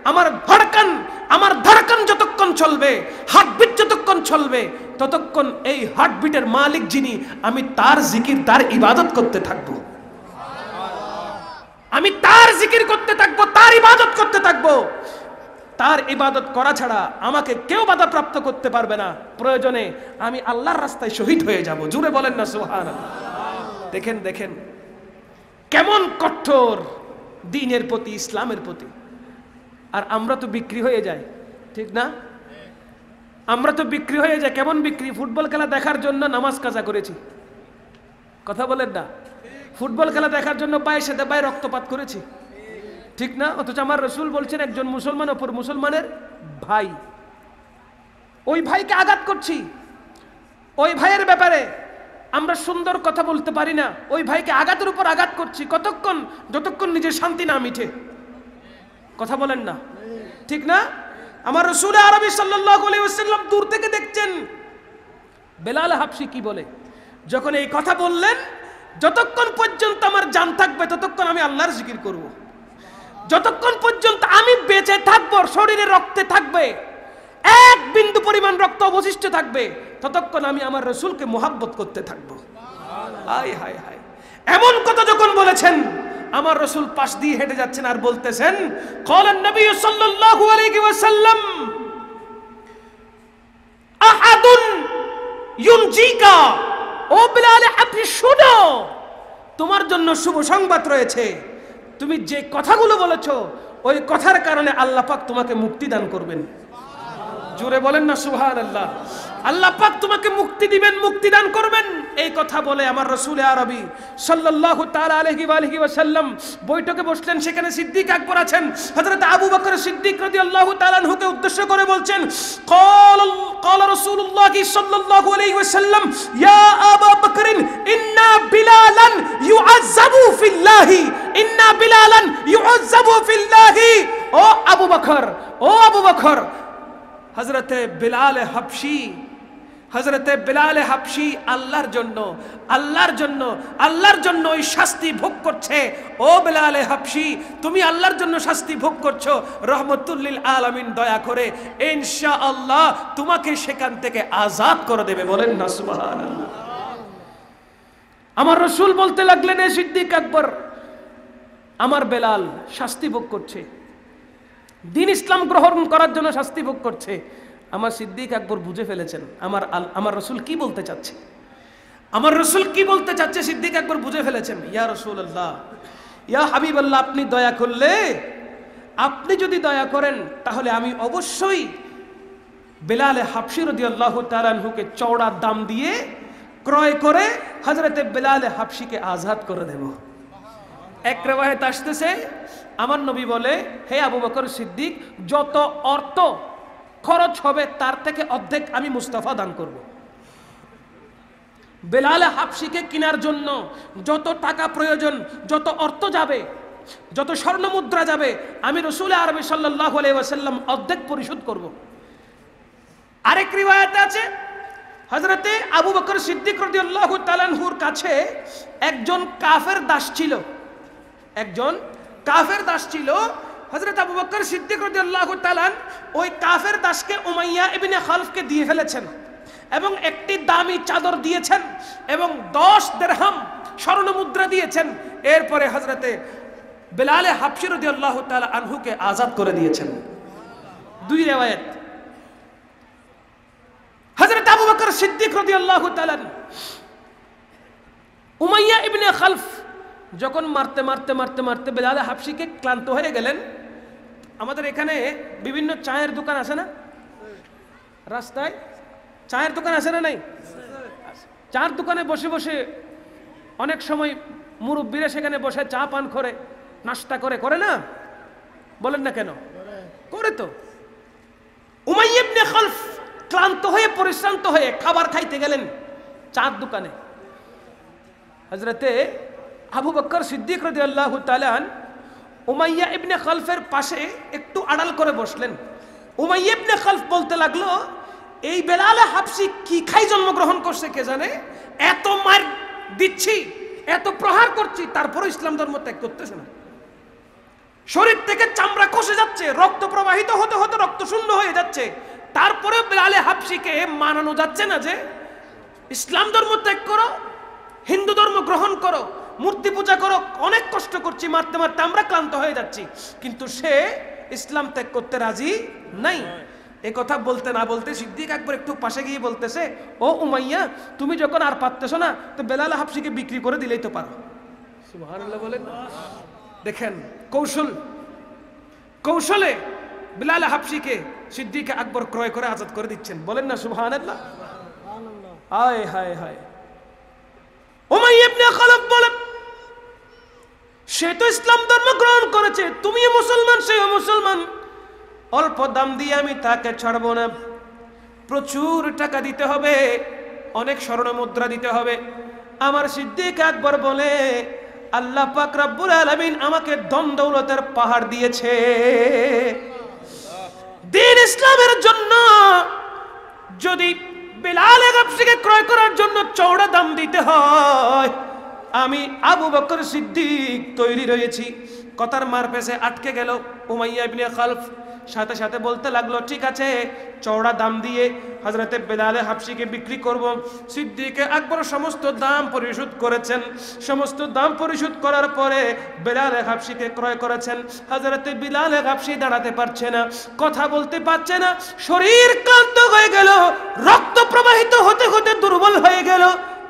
আমার ধড়কন যতক্ষণ চলবে, হার্টবিট যতক্ষণ চলবে, ততক্ষণ এই হার্টবিটের মালিক যিনি, আমি তার জিকির, তার ইবাদত করতে থাকবো। আমি তার জিকির করতে থাকবো, তার ইবাদত করতে থাকবো। তার ইবাদত করা ছাড়া আমাকে কেউ বাধাপ্রাপ্ত করতে পারবে না। প্রয়োজনে আমি আল্লাহর রাস্তায় শহীদ হয়ে যাব। জুড়ে বলেন না সুবহানাল্লাহ। দেখেন দেখেন কেমন কঠোর দ্বীনের প্রতি, ইসলামের প্রতি। আর আমরা তো বিক্রি হয়ে যাই, ঠিক না? আমরা তো বিক্রি হয়ে যাই। কেমন বিক্রি? ফুটবল খেলা দেখার জন্য নামাজ কাজা করেছি, কথা বলেন না। ফুটবল খেলা দেখার জন্য পায়ের সাথে পায়ে রক্তপাত করেছি, ঠিক না? অথচ আমার রসুল বলছেন একজন মুসলমান অপর মুসলমানের ভাই, ওই ভাইকে আঘাত করছি, ওই ভাইয়ের ব্যাপারে আমরা সুন্দর কথা বলতে পারি না, ওই ভাইকে আঘাতের উপর আঘাত করছি। কতক্ষণ? যতক্ষণ নিজের শান্তি না মিঠে, কথা বলেন না, ঠিক না? আমার রাসূল আরবি সাল্লাল্লাহু আলাইহি ওয়াসাল্লাম দূর থেকে দেখছেন বেলাল হাবশি কি বলে। যখন এই কথা বললেন, যতক্ষণ পর্যন্ত আমার জান থাকবে ততক্ষণ আমি আল্লাহর জিকির করব, যতক্ষণ পর্যন্ত আমি বেঁচে থাকবো, শরীরে রক্তে থাকবে, এক বিন্দু পরিমাণ রক্ত অবশিষ্ট থাকবে, ততক্ষণ আমি আমার রাসূলকে মুহাব্বত করতে থাকবো। হায় হায় হায়, এমন কথা যখন বলেছেন, আমার রাসূল পাশ দিয়ে হেঁটে যাচ্ছেন আর বলতেছেন, ক্বালান নবী সাল্লাল্লাহু আলাইহি ওয়াসাল্লাম আহাদুন ইউনজিকা, ও বেলাল আপনি শুনো, তোমার জন্য শুভ সংবাদ রয়েছে। তুমি যে কথাগুলো বলেছো, ওই কথার কারণে আল্লাহ পাক তোমাকে মুক্তি দান করবেন। জোরে বলেন না সুবহানাল্লাহ। আল্লাহ পাক তোমাকে মুক্তি দিবেন, মুক্তি দান করবেন। এই কথা বলে আমার রাসূল আরবি সাল্লাল্লাহু তাআলা আলাইহি ওয়াসাল্লাম বৈঠকে বসলেন। সেখানে সিদ্দিক আকবর আছেন। হযরত আবু বকর সিদ্দিক রাদিয়াল্লাহু তাআলা আনহুকে উদ্দেশ্য করে বলছেন, ক্বালা রাসূলুল্লাহ সাল্লাল্লাহু আলাইহি ওয়াসাল্লাম, ইয়া আবু বকর ইন্না বিলালান ইউআযাবু ফিল্লাহি, ইন্না বিলালান ইউআযাবু ফিল্লাহি। ও আবু বকর, ও আবু বকর, হযরতে বেলাল হাবশি, হযরতে বেলাল হাবশি আল্লাহর জন্য ওই শাস্তি ভোগ করছে। ও বেলাল হাবশি, তুমি আল্লাহর জন্য শাস্তি ভোগ করছো, রহমতুল লিল আলামিন দয়া করে ইনশাআল্লাহ তোমাকে সেখান থেকে আজাদ করে দেবে। বলেন না সুবহানাল্লাহ। আমার রাসূল বলতে লাগলেন, এ সিদ্দিক আকবর, আমার বেলাল শাস্তি ভোগ করছে, দিন ইসলাম গ্রহণ করার জন্য শাস্তি ভোগ করছে। আমার সিদ্দিক আকবর বুঝে ফেলেছেন আমার রাসূল কি বলতে চাচ্ছে, আমার রাসূল কি বলতে চাচ্ছে। সিদ্দিক আকবর বুঝে ফেলেছেন, ইয়া রাসূলুল্লাহ, ইয়া হাবিবাল্লাহ, আপনি দয়া করলে, আপনি যদি দয়া করেন তাহলে আমি অবশ্যই বেলাল হাবশি রাদিয়াল্লাহু তাআলা আনহুকে চওড়া দাম দিয়ে ক্রয় করে হযরতে বেলাল হাবশিকে আজাদ করে দেব। এক রিওয়ায়াত আসতেছে, আমার নবী বলে, হে আবু বকর সিদ্দিক, যত অর্থ খরচ হবে তার থেকে অর্ধেক আমি মুস্তাফা দান করব। বেলাল হাবশিকে কেনার জন্য যত টাকা প্রয়োজন, যত অর্থ যাবে, যত স্বর্ণ মুদ্রা যাবে, আমি রাসূল আরবি সাল্লাল্লাহু আলাইহি ওয়াসাল্লাম অর্ধেক পরিশোধ করব। আরেক রিওয়ায়াতে আছে, হযরতে আবু বকর সিদ্দিক রাদিয়াল্লাহু তাআলা আনহুর কাছে একজন কাফের দাস ছিল, একজন কাফের দাস ছিল। হযরত আবু বকর সিদ্দিক রাদিয়াল্লাহু তাআলা ওই কাফের দাসকে উমাইয়া ইবনে খালফকে দিয়ে ফেলেছেন এবং একটি দামি চাদর দিয়েছেন এবং 10 দিরহাম স্বর্ণ মুদ্রা দিয়েছেন। এরপরে হযরতে বেলাল হাবশী রাদিয়াল্লাহু তাআলা আনহুকে আজাদ করে দিয়েছেন। দুই রিওয়ায়াত। হযরত আবু বকর সিদ্দিক রাদিয়াল্লাহু তাআলা উমাইয়া ইবনে খালফ যখন মারতে মারতে মারতে মারতে বেলাল হাবশীকে ক্লান্ত হয়ে গেলেন, আমাদের এখানে বিভিন্ন চায়ের দোকান আছে না, রাস্তায় চায়ের দোকান আছে না নাই? চায়ের দোকানে বসে বসে অনেক সময় মুরব্বীরা সেখানে বসে চা পান করে নাস্তা করে না? বলেন না কেন? করে তো। উমাইয়া ইবনে খালফ ক্লান্ত হয়ে পরিশ্রান্ত হয়ে খাবার খাইতে গেলেন চার দোকানে। হযরতে আবু বকর সিদ্দিক রাদিয়াল্লাহু তাআলা উমাইয়া ইবনে খালফের পাশে একটু আড়াল করে বসলেন। উমাইয়া ইবনে খালফ বলতে লাগলো, এই বেলাল হাবশী কি খাই জন্মগ্রহণ করছে কে জানে, এত মার দিচ্ছি, এত প্রহার করছি, তারপরে ইসলাম ধর্ম ত্যাগ করতেছে না। শরীর থেকে চামড়া খসে যাচ্ছে, রক্ত প্রবাহিত হতে হতে রক্ত শূন্য হয়ে যাচ্ছে, তারপরে বেলাল হাবশীকে মানানো যাচ্ছে না যে ইসলাম ধর্ম ত্যাগ করো, হিন্দু ধর্ম গ্রহণ করো, মূর্তি পূজা করো। অনেক কষ্ট করছি, মারতে মারতে আমরা ক্লান্ত হয়ে যাচ্ছি, কিন্তু সে ইসলাম ত্যাগ করতে রাজি নাই। এই কথা বলতে না বলতে সিদ্দিক আকবর একটু পাশে গিয়ে বলতেছে, ও উমাইয়া, তুমি যখন আর পারতেছো না তো বেলাল হাবশীকে বিক্রি করে দিলেই তো পারো। সুবহানাল্লাহ বলেন। দেখেন কৌশলে বেলাল হাবশীকে সিদ্দিক আকবর ক্রয় করে আজাদ করে দিচ্ছেন। বলেন না সুবহানাল্লাহ। হায় হায় হায়। উমাইয়া ইবনে খালফ বলে, সে তো ইসলাম ধর্ম গ্রহণ করেছে, তুমিও মুসলমান, সেও মুসলমান, অল্প দাম দিয়ে আমি তাকে ছাড়বো না, প্রচুর টাকা দিতে হবে, অনেক স্বর্ণ মুদ্রা দিতে হবে। আমার সিদ্দিক আকবর বলে, আল্লাহ পাক রব্বুল আলামিন আমাকে ধন দৌলতের পাহাড় দিয়েছে, দ্বীন ইসলামের জন্য যদি বেলাল হাবশীকে ক্রয় করার জন্য চওড়া দাম দিতে হয়, আমি আবু বকর সিদ্দিক তৈরি রয়েছি। কথার মার পেছে আটকে গেল উমাইয়া ইবনে খালফ। সাথে সাথে বলতে লাগলো, ঠিক আছে, চওড়া দাম দিয়ে হযরতে বেলাল হাবশীকে বিক্রি করব। সিদ্দিক আকবর সমস্ত দাম পরিশোধ করেছেন। সমস্ত দাম পরিশোধ করার পরে বেলাল হাবশীকে ক্রয় করেছেন। হযরতে বেলাল হাবশী দাঁড়াতে পারছে না, কথা বলতে পারছে না, শরীর ক্লান্ত হয়ে গেল, রক্ত প্রবাহিত হতে হতে দুর্বল হয়ে গেল।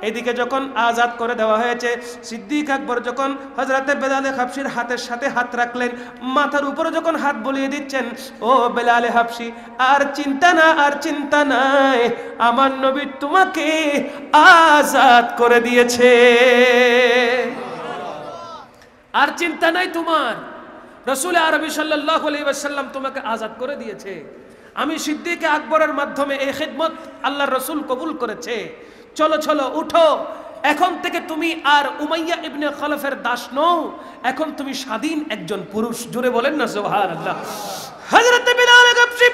এদিকে যখন আজাদ করে দেওয়া হয়েছে, সিদ্দিক আকবর যখন হযরতে বেলাল হাবশীর হাতের সাথে হাত রাখলেন, মাথার উপরে যখন হাত বুলিয়ে দিচ্ছেন, ও বেলাল হাবশী, আর চিন্তা না, আর চিন্তা নাই, আমার নবী তোমাকে আজাদ করে দিয়েছে। আর চিন্তা নাই তোমার, রাসূল আরবি সাল্লাল্লাহু আলাইহি ওয়াসাল্লাম তোমাকে আজাদ করে দিয়েছে। আমি সিদ্দিক আকবরের মাধ্যমে এই খিদমত আল্লাহর রাসূল কবুল করেছে। চলো চলো উঠো, এখন থেকে তুমি আর উমাইয়া ইবনে খালফের দাস নও, এখন তুমি স্বাধীন একজন পুরুষ। জোরে বলেন না সুবহানাল্লাহ। হযরত বেলাল হাবশী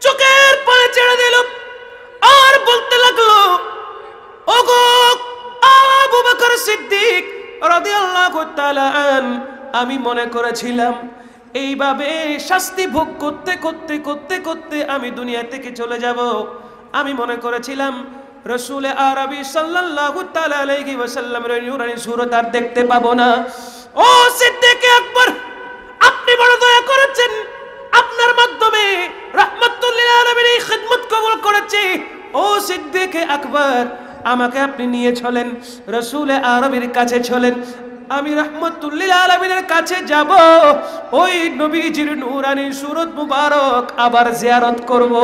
চোখের পানি ছেড়ে দিল আর বলতে লাগলো, ওগো আবু বকর সিদ্দিক রাদিয়াল্লাহু তাআলা আন, আমি মনে করেছিলাম এইভাবে শাস্তি ভোগ করতে করতে করতে করতে আমি দুনিয়া থেকে চলে যাব। আমি মনে করেছিলাম রাসূল আরবি সাল্লাল্লাহু তাআলা আলাইহি ওয়াসাল্লামের নূরানি সুরত আর দেখতে পাবো না। ও সিদ্দিক আকবর, আপনি বড় দয়া করেছেন, আপনার মাধ্যমে রাহমাতুল লিল আলামিন এই খিদমত কবুল করেছে। ও সিদ্দিক আকবর, আমাকে আপনি নিয়ে চলেন, রাসূল আরবির কাছে চলেন, আমি রাহমাতুল লিল আলামিনের কাছে যাব, ওই নবীজির নূরানি সুরত মুবারক আবার জিয়ারত করব।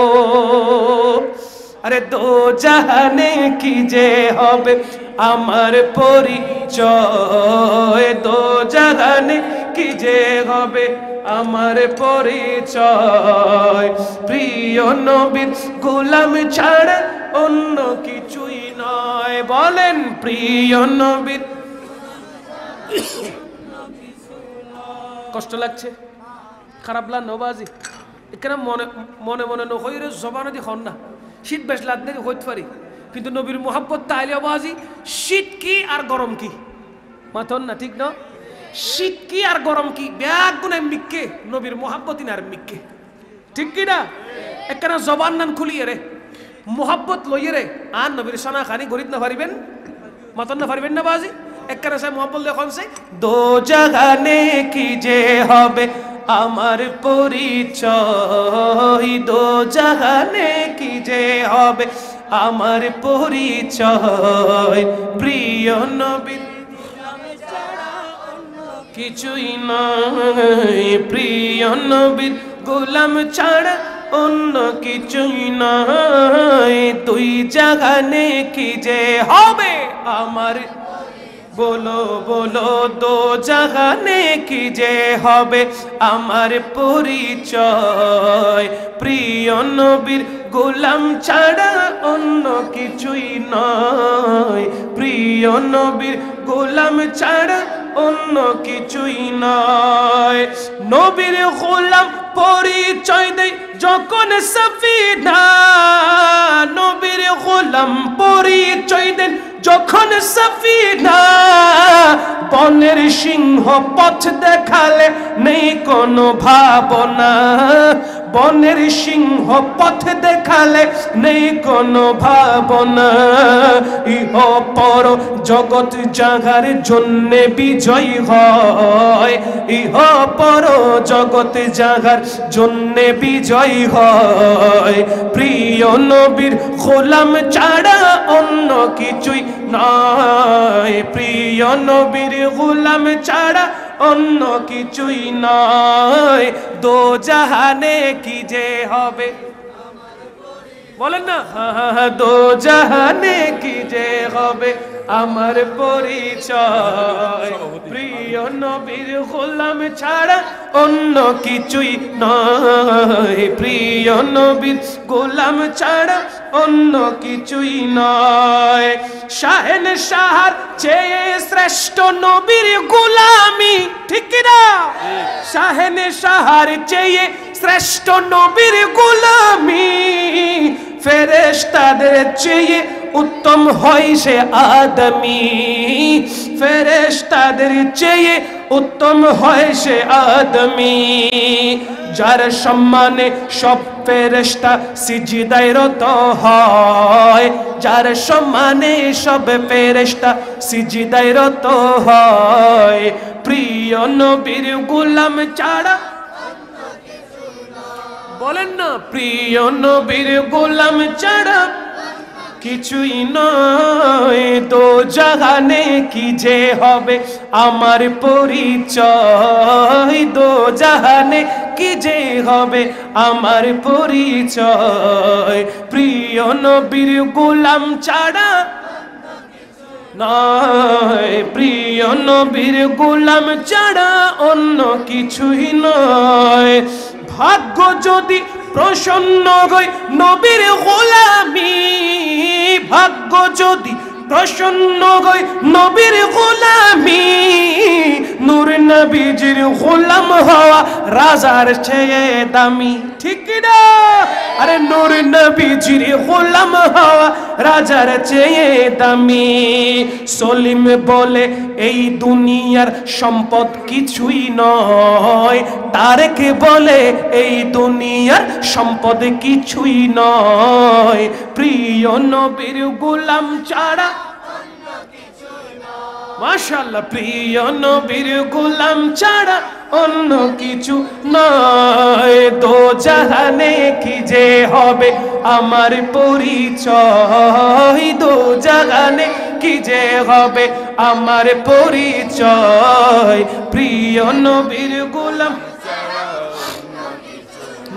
আরে দো জাহানে কি যে হবে আমার পরিচয়, দো জাহানে কি যে হবে আমার পরিচয়, প্রিয় নবীর গোলাম ছাড়া অন্য কিছুই নয়। বলেন, প্রিয় নবীর। কষ্ট লাগছে, খারাপ লাগ নবাজি, এখানে মনে মনে মনে নহইরে জবানে দি হন না, শীত বেশ লাগলে হইতে পারি, কিন্তু নবীর মোহাব্বত তাইলে বাজি, শীত কি আর গরম কি মাথন না, ঠিক না? শীত কি আর গরম কি ব্যাগ গুনে মিক্কে, নবীর মোহাব্বতই না আর মিক্কে, ঠিক কি না? একখানা জবান নান খুলিয়ে রে মোহাব্বত লইয়ে রে আর নবীর সানা খানি গরিব না পারিবেন, মাথন না পারিবেন না বাজি। একখানে সে মোহাম্মদ লেখন সে দো জাগানে কি যে হবে আমার পরিচয়, দো জাগানে কি যে হবে আমার পরিচয়, প্রিয় নবী কিছুই নয়, প্রিয় নবীর গোলাম ছাড়া অন্য কিছুই নয়, তুই জাগানে কি যে হবে আমার, বলো বলো দো জাগানে কি যে হবে আমার পরিচয়, প্রিয় নবীর গোলাম ছাড়া অন্য কিছুই নয়, প্রিয় নবীর গোলাম ছাড়া অন্য কিছুই নয়। নবীর গোলাম পরিচয় দেয় যখন সফিনা, নবীর গোলাম পরিচয় দেন যখন সফিনা, বনের সিংহ পথ দেখালে নেই কোনো ভাবনা, বনের সিংহ পথ দেখালে নেই কোনো ভাবনা, ইহ পর জগৎ জাগার জন্যে বিজয় হয়, ইহ পর জগৎ জাগার জন্যে বিজয় হয়, প্রিয় নবীর গোলাম ছাড়া অন্য কিছুই নয়, প্রিয় নবীর গোলাম ছাড়া অন্য কিছুই নয়, দো জাহানে কি যে হবে, বলেন না দো জাহানে কি যে হবে আমার পরিচয়, প্রিয় নবীর গোলাম ছাড়া অন্য কিছুই নয়, প্রিয় নবীর গোলাম ছাড়া অন্য কিছুই নয়, শাহেন শাহার চেয়ে শ্রেষ্ঠ নবীর গোলামি, ঠিক না, শাহেন শাহার চেয়ে শ্রেষ্ঠ নবীর গোলামি, ফেরেশতাদের চেয়ে উত্তম হয় সে আদমি, ফেরেশতাদের চেয়ে উত্তম হয় সে আদমি, যার সম্মানে সব ফেরেশতা সিজদায় রত হয়, যার সম্মানে সব ফেরেশতা সিজদায় রত হয়, প্রিয় নবীর গোলাম ছাড়া, বলেন না প্রিয় নবীর গোলাম ছাড়া কিছুই নয়, দো জাহানে কি যে হবে আমার পরিচয়, দো জাহানে কি যে হবে আমার পরিচয়, প্রিয় নবীর গোলাম ছাড়া নয়, প্রিয় নবীর গোলাম ছাড়া অন্য কিছুই নয়, ভাগ্য যদি প্রসন্ন হয় নবীর গোলামি, ভাগ্য যদি প্রসন্ন হয় নবীর গোলামি, নূর নবীজির গোলাম হওয়া রাজার চেয়ে দামি, ঠিক না, আরে নূর নবীজির গোলাম হওয়া রাজার চেয়ে দামি, সলিম বলে এই দুনিয়ার সম্পদ কিছুই নয়, তারেক বলে এই দুনিয়ার সম্পদ কিছুই নয়, প্রিয় নবীর গোলাম ছাড়া, মাশাআল্লাহ, প্রিয় নবীর গোলাম ছাড়া অন্য কিছু নয়, দো জাহানে কি যে হবে আমার পরিচয়, দো জাহানে কি যে হবে আমার পরিচয়, প্রিয় নবীর গোলাম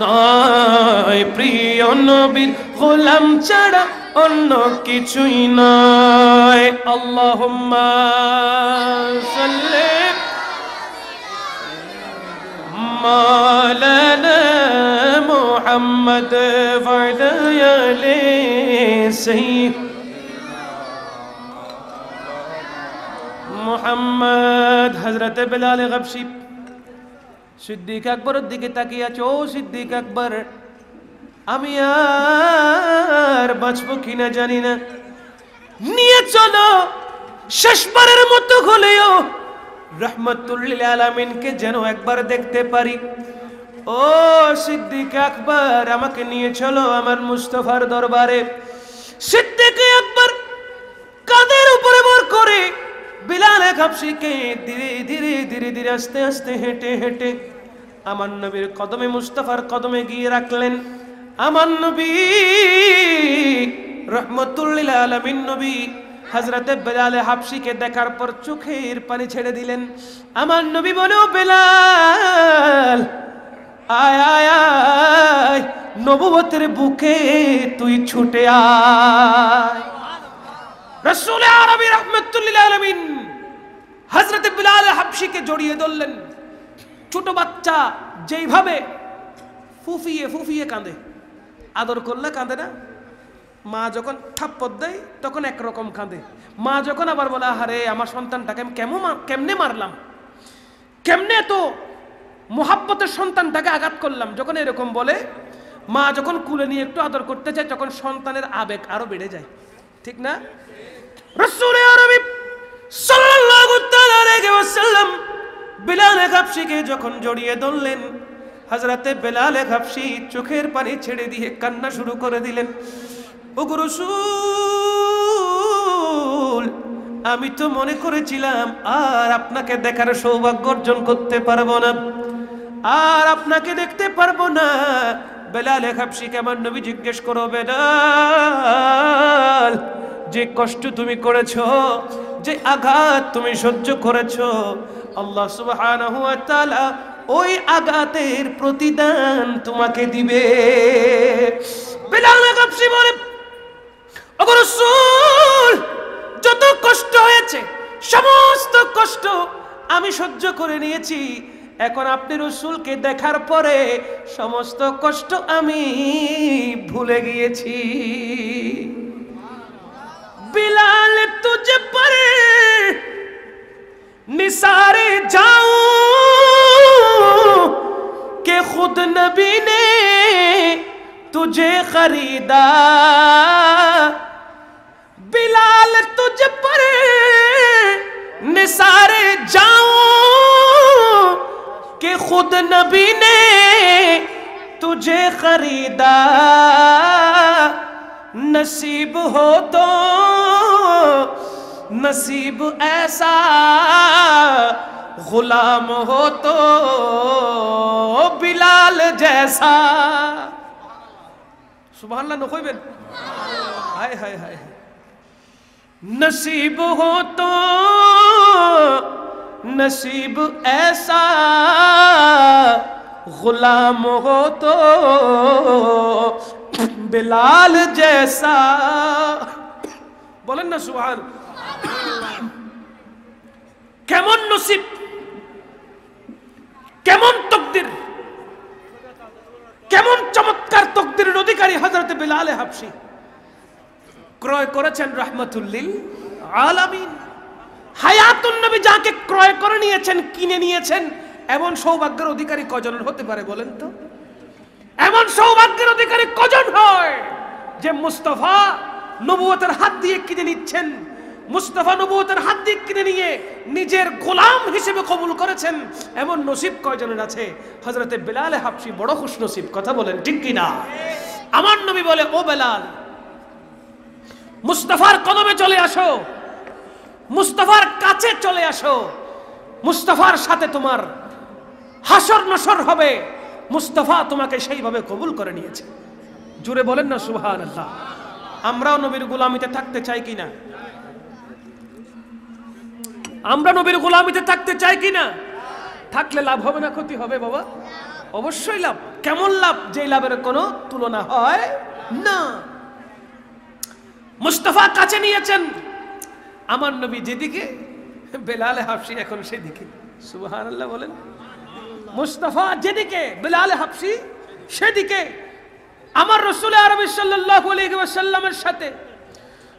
নয়, প্রিয় নবীর গোলাম ছাড়া অন্য কিছুই নয়, আল্লাহুম্মা সাল্লি মাওলানা মুহাম্মদ ওয়া আলা আলি সাইয়্যিদিনা মুহাম্মদ। হযরত বিলাল গবশী সিদ্দিক আকবরের দিকে তাকিয়ে আছে, ও সিদ্দিক আকবর, আমি আর বাঁচবো কিনা জানি না, নিয়ে চলো শেষবারের মতো হলেও রহমতুল লিল আলামিনকে যেন একবার দেখতে পারি। ও সিদ্দিক আকবর, আমাকে নিয়ে চলো আমার মুস্তাফার দরবারে। সিদ্দিক আকবর কাঁধের উপরে ভর করে বিলাল হাবশিকে ধীরে ধীরে ধীরে ধীরে আস্তে আস্তে হেঁটে হেঁটে আমার নবীর কদমে, মুস্তাফার কদমে গিয়ে রাখলেন। আমার নবী রহমতুল লিল আলামিন নবী হযরতে বেলাল হাবশিকে দেখার পর চোখের পানি ছেড়ে দিলেন। আমার নবী বলে, ও বেলাল, আয় আয় আয়, নবুয়তের বুকে তুই ছুটে আয়। রাসূল আরবী রহমতুল লিল আলামিন হযরতে বেলাল হাবশিকে জড়িয়ে ধরলেন। ছোট বাচ্চা যেইভাবে ফুফিয়ে ফুফিয়ে কাঁদে, আদর করলে কাঁদে না? মা যখন থাপ্পড় দেয় তখন একরকম কাঁদে, মা যখন আবার বলে, আরে আমার সন্তানটাকে কেমনে মারলাম, কেমনে তো মোহাব্বতের সন্তানটাকে আঘাত করলাম, যখন এরকম বলে, মা যখন কুলে নিয়ে একটু আদর করতে চায় তখন সন্তানের আবেগ আরো বেড়ে যায়, ঠিক না? রাসূল আরবী সাল্লাল্লাহু তাআলা আলাইহি ওয়াসাল্লাম বেলাল হাবশিকে যখন জড়িয়ে ধরলেন, হযরতে বেলাল হাবশি চোখের পানি ছেড়ে দিয়ে কান্না শুরু করে দিলেন। ওগো রাসূল, আমি তো মনে করেছিলাম আর আপনাকে দেখার সৌভাগ্য অর্জন করতে পারবো না, আর আপনাকে দেখতে পারবো না। বেলাল হাবশিকে আমার নবী জিজ্ঞেস করো, বেলাল, যে কষ্ট তুমি করেছো, যে আঘাত তুমি সহ্য করেছো, আল্লাহ সুবহানাহু ওয়া তাআলা ওই আঘাতের প্রতিদান তোমাকে দিবে। বেলাল হাবশি বলে, ওগো রাসূল, যত কষ্ট হয়েছে সমস্ত কষ্ট আমি সহ্য করে নিয়েছি, এখন আপনি রাসূলকে দেখার পরে সমস্ত কষ্ট আমি ভুলে গিয়েছি। बिलाल तुझ पर निसारे जाऊं कि खुद नबी ने तुझे खरीदा। बिलाल तुझ पर निसारे जाऊं कि खुद नबी ने तुझे खरीदा। नसीब हो तो नसीब ऐसा, गुलाम हो तो बिलाल जैसा। सुभान अल्लाह नखोइबेन, हाय हाय हाय। नसीब हो तो नसीब ऐसा, गुलाम हो तो बिलाल जैसा। बोलें ना सुभान। কেমন নসিব, কেমন তকদির, কেমন চমৎকার তকদিরের অধিকারী হযরত বেলাল হাবশী। ক্রয় করেছেন রাহমাতুল লিল আলামিন। হায়াতুন নবী যাকে ক্রয় করে নিয়েছেন, কিনে নিয়েছেন, এমন সৌভাগ্যের অধিকারী কজনের হতে পারে বলেন তো? এমন সৌভাগ্যের অধিকারী কজন হয় যে মুস্তাফা নবুয়তের হাত দিয়ে কিনে নিচ্ছেন, মুস্তাফা নবুয়তের হাত দিয়ে কিনে নিয়ে নিজের গোলাম হিসেবে কবুল করেছেন? এমন নসিব কয়জনের আছে? হযরতে বেলাল হাবশী বড় খুশনসিব, কথা বলেন ঠিক কি না? আমার নবী বলে, ও বেলাল, মুস্তাফার কদমে চলে আসো, মুস্তাফার কাছে চলে আসো, মুস্তাফার সাথে তোমার হাসর নসর হবে, মুস্তাফা তোমাকে সেইভাবে কবুল করে নিয়েছে। জুড়ে বলেন না সুবহানাল্লাহ। আমরাও নবীর গোলামিতে থাকতে চাই কিনা? আমরা নবীর গোলামিতে থাকতে চাই কিনা? থাকলে লাভ হবে না ক্ষতি হবে বাবা? অবশ্যই লাভ। কেমন লাভ? যে লাভের কোনো তুলনা হয় না। মুস্তাফা কাছে নিয়েছেন আমার নবী যেদিকে, বেলাল হাবশী এখন সেদিকে। সুবহানাল্লাহ বলেন। মুস্তাফা যেদিকে, বেলাল হাবশী সেদিকে। আমার রাসূল আরবী সাল্লাল্লাহু আলাইহি ওয়াসাল্লামের সাথে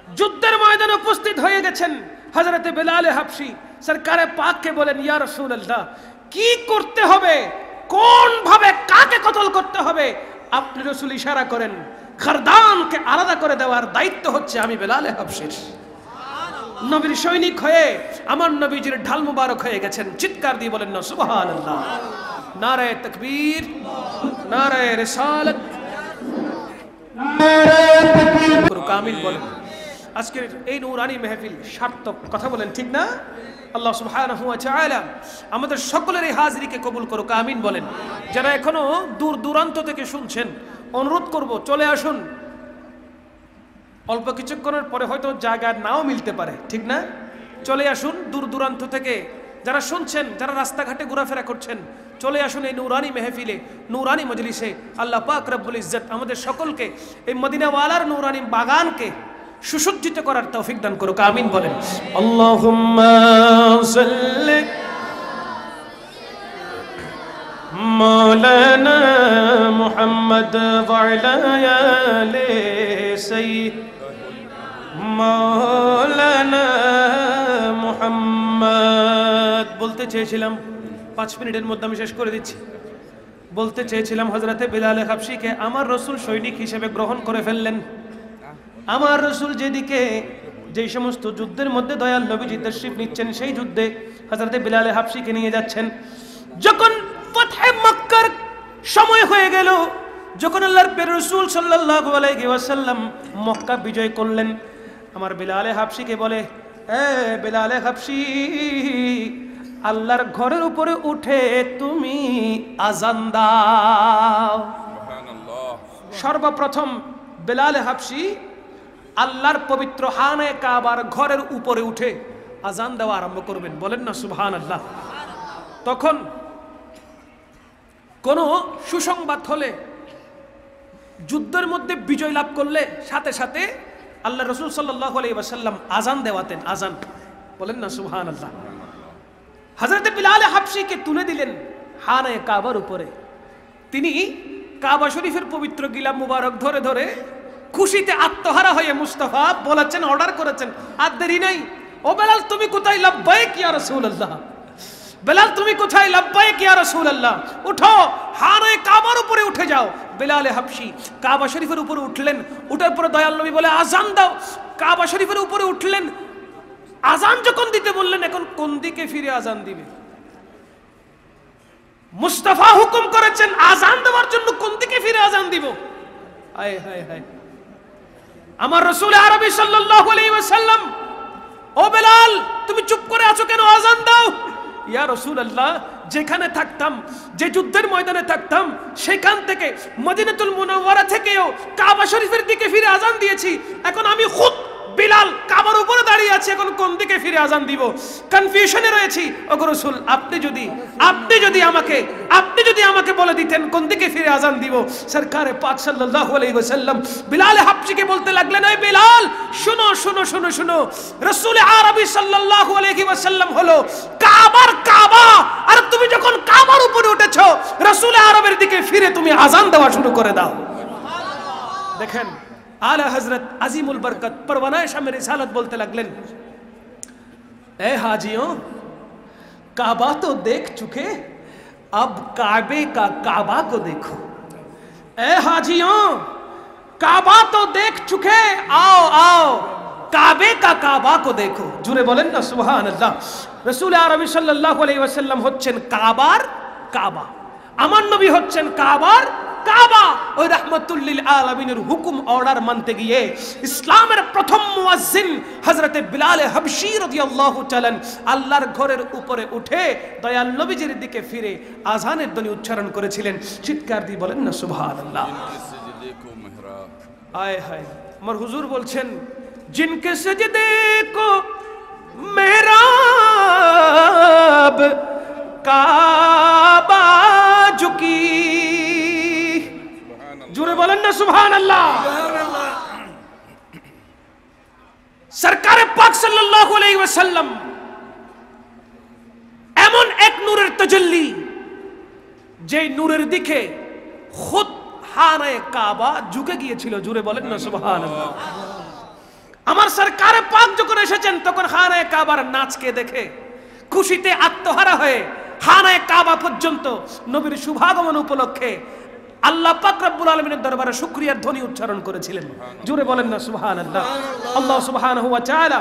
যুদ্ধের ময়দানে উপস্থিত হয়ে গেছেন হযরতে বেলাল হাবশী। সরকারে পাককে বলেন, ইয়া রাসূলুল্লাহ, কি করতে হবে, কোন ভাবে কাকে কতল করতে হবে? আপনি রাসূল ইশারা করেন, খারদানকে আলাদা করে দেওয়ার দায়িত্ব হচ্ছে আমি বেলাল হাবশীর। নবীর সৈনিক হয়ে আমার নবীজির ঢাল মুবারক হয়ে গেছেন। চিৎকার দিয়ে বলেন না সুবহানাল্লাহ। নারে তাকবীর, নারে রিসালাত, নারে তাকবীর। কামিল বলেন। আজকের এই নূরানি মেহফিল সার্থক। কথা বলেন ঠিক না? আল্লাহ সুবহানাহু ওয়া তাআলা আমাদের সকলের এই হাজিরিকে কবুল করুক, আমিন বলেন। যারা এখনো দূর দূরান্ত থেকে শুনছেন, অনুরোধ করব চলে আসুন। অল্প কিছুক্ষণের পরে হয়তো জায়গা নাও মিলতে পারে, ঠিক না? চলে আসুন দূর দূরান্ত থেকে যারা শুনছেন, যারা রাস্তাঘাটে ঘোরাফেরা করছেন, চলে আসুন এই নূরানি মেহফিলে, নূরানি মজলিসে। আল্লাহ পাক রব্বুল ইজ্জত আমাদের সকলকে এই মদিনাওয়ালার নূরানি বাগানকে সুসজ্জিত করার তৌফিক দান করুক, আমিন বলেন। আল্লাহুম্মা সাল্লি মাওলানা মুহাম্মদ ওয়া আলা আলি সাইয়্যিদিনা মাওলানা মুহাম্মদ। বলতে চেয়েছিলাম 5 মিনিটের মধ্যে আমি শেষ করে দিচ্ছি। বলতে চেয়েছিলাম হযরতে বিলাল হাবশীকে আমার রাসূল সৈনিক হিসেবে গ্রহণ করে ফেললেন। আমার রাসূল যেই সমস্ত যুদ্ধের মধ্যে দয়াল নবীজি তাশরীফ নিচ্ছেন, সেই যুদ্ধে হযরতে বিলাল হাবশীকে নিয়ে যাচ্ছেন। যখন ফাতহে মক্কার সময় হয়ে গেল, যখন আল্লাহর প্রিয় রাসূল সাল্লাল্লাহু আলাইহি ওয়াসাল্লাম মক্কা বিজয় করলেন, আমার বিলাল হাবশীকে বলে, এ বিলাল হাবশী, আল্লাহর ঘরের উপরে উঠে তুমি আজান দাও। সুবহানাল্লাহ। সর্বপ্রথম বিলাল হাবশী আল্লাহর পবিত্র খানে কাবার ঘরের উপরে উঠে আজান দেওয়া আরম্ভ করবেন। বলেন না সুবহানাল্লাহ। তখন কোন সুসংবাদ হলে, যুদ্ধের মধ্যে বিজয় লাভ করলে সাথে সাথে আল্লাহ রাসূল সাল্লাল্লাহু আলাইহি ওয়াসাল্লাম আজান দেওয়াতেন। আজান, বলেন না সুবহানাল্লাহ। হযরত বিলাল হাবশীকে তুলে দিলেন খানে কাবার উপরে। তিনি কাবা শরীফের পবিত্র গিলাফ মুবারক ধরে ধরে খুশিতে আত্মহারা হয়ে মুস্তাফা বলেছেন, অর্ডার করেছেন, আর দেরি নাই, ও বেলাল তুমি কোথায়? লাব্বাইক ইয়া রাসূলুল্লাহ। বেলাল তুমি কোথায়? লাব্বাইক ইয়া রাসূলুল্লাহ। উঠো, খানে কাবার উপরে উঠে যাও। বিলাল হাবশী কাবা শরীফের উপরে উঠলেন। উঠার পরে দয়াল নবী বলে আজান দাও। কাবা শরীফের উপরে উঠলেন। আজান যখন দিতে বললেন, এখন কোন দিকে ফিরে আজান দিবে? মুস্তাফা হুকুম করেছেন আজান দেওয়ার জন্য, কোন দিকে ফিরে আজান দিব? হায় হায় হায়। আমার রাসূল আরবি সাল্লাল্লাহু আলাইহি ওয়াসাল্লাম, ও বেলাল তুমি চুপ করে আছো কেন? আজান দাও। ইয়া রাসূলুল্লাহ, যেখানে থাকতাম, যে যুদ্ধের ময়দানে থাকতাম, সেখান থেকে মদিনাতুল মুনাওয়ারা থেকেও কাবা শরীফের দিকে ফিরে আজান দিয়েছি। এখন আমি খুদ বিলাল কাবার উপরে দাঁড়িয়ে আছি, এখন কোন দিকে ফিরে আজান দিব? কনফিউশনে রয়েছি। ওগো রাসূল, আপনি যদি আমাকে বলে দিতেন কোন দিকে ফিরে আজান দিব। সরকারে পাক সাল্লাল্লাহু আলাইহি ওয়াসাল্লাম বিলাল হাবশীকে বলতে লাগলেন, এই বিলাল শুনো শুনো শুনো শুনো, রাসূল আরবি সাল্লাল্লাহু আলাইহি ওয়াসাল্লাম হলো কাবার কাবা, আর তুমি যখন কাবার উপরে উঠেছো, রাসূল আরবের দিকে ফিরে তুমি আজান দেওয়া শুরু করে দাও। দেখেন आला हजरत अजीमुल बरकत परवाना शाम रिसालत बोलते लगलन, ए हाजियों, काबा तो देख चुके, अब काबे का काबा को देखो। ए हाजियों, काबा तो देख चुके, आओ आओ काबे का काबा को देखो। जुरे बोलें ना सुभान अल्लाह। रसूल अरबी सल्लल्लाहु अलैहि वसल्लम होच्छेन काबार काबा, আমার নবী হচ্ছেন কাবার কাবা। ওই রাহমাতুল লিল আলামিনের হুকুম অর্ডার মানতে গিয়ে ইসলামের প্রথম মুয়াজ্জিন হযরতে বিলাল হাবশী রাদিয়াল্লাহু তাআলা আল্লাহর ঘরের উপরে উঠে দয়াল নবীজির দিকে ফিরে আযানের ধ্বনি উচ্চারণ করেছিলেন। চিৎকার দিয়ে বলেন না সুবহানাল্লাহ। আয় হায়, আমার হুজুর বলছেন, জিনকে সজদে কো মেহরাব কাবা ঝুঁকি। জুড়ে বলেন না সুবহানাল্লাহ। সরকারে পাক সাল্লাল্লাহু আলাইহি ওয়াসাল্লাম এমন এক নূরের তাজাল্লি, যে নূরের দিকে খুদ খানে কাবা ঝুঁকে গিয়েছিল। জুড়ে বলেন না সুবহানাল্লাহ। আমার সরকারে পাক যখন এসেছেন, তখন খানে কাবার নাচকে দেখে খুশিতে আত্মহারা হয়ে খানে কাবা পর্যন্ত নবীর শুভাগমন উপলক্ষে আল্লাহ পাক রব্বুল আলামিনের দরবারে শুকরিয়ার ধ্বনি উচ্চারণ করেছিলেন। জোরে বলেন না সুবহানাল্লাহ। আল্লাহ সুবহানাহু ওয়া তাআলা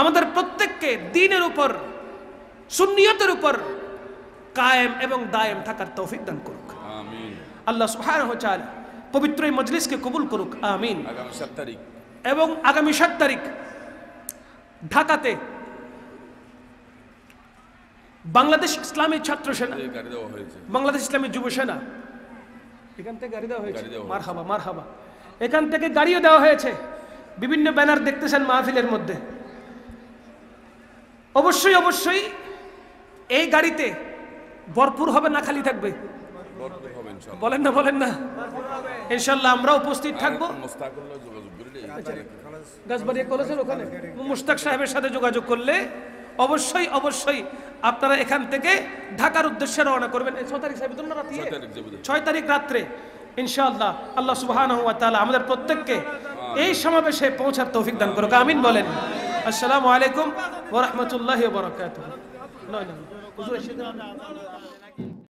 আমাদের প্রত্যেককে দ্বীনের উপর, সুন্নিয়তের উপর কায়েম এবং দায়েম থাকার তৌফিক দান করুক, আমিন। আল্লাহ সুবহানাহু ওয়া তাআলা পবিত্র এই মজলিসকে কবুল করুক, আমিন। এবং আগামী 7 তারিখ ঢাকাতে বাংলাদেশ ইসলামী ছাত্র সেনা, বাংলাদেশ ইসলামী যুব সেনা, এখান থেকে গাড়ি দেওয়া হয়েছে। মারহাবা মারহাবা। এখান থেকে গাড়িও দেওয়া হয়েছে। বিভিন্ন ব্যানার দেখতেছেন মাহফিলের মধ্যে। অবশ্যই অবশ্যই এই গাড়িতে ভরপুর হবে না খালি থাকবে? বলেন না বলেন না। ইনশাআল্লাহ আমরা উপস্থিত থাকবো। গাছবাড়িয়া কলেজের ওখানে মুশতাক সাহেবের সাথে যোগাযোগ করলে অবশ্যই অবশ্যই আপনারা এখান থেকে ঢাকার উদ্দেশ্যে রওনা করবেন। 6 তারিখ সাহেব 6 তারিখ রাত্রে ইনশাআল্লাহ। আল্লাহ সুবহানাহু ওয়া তাআলা আমাদের প্রত্যেককে এই সমাবেশে পৌঁছার তৌফিক দান করুক। আমিন বলেন। আসসালামু আলাইকুম ওয়া রাহমাতুল্লাহি ওয়া বারাকাতুহু।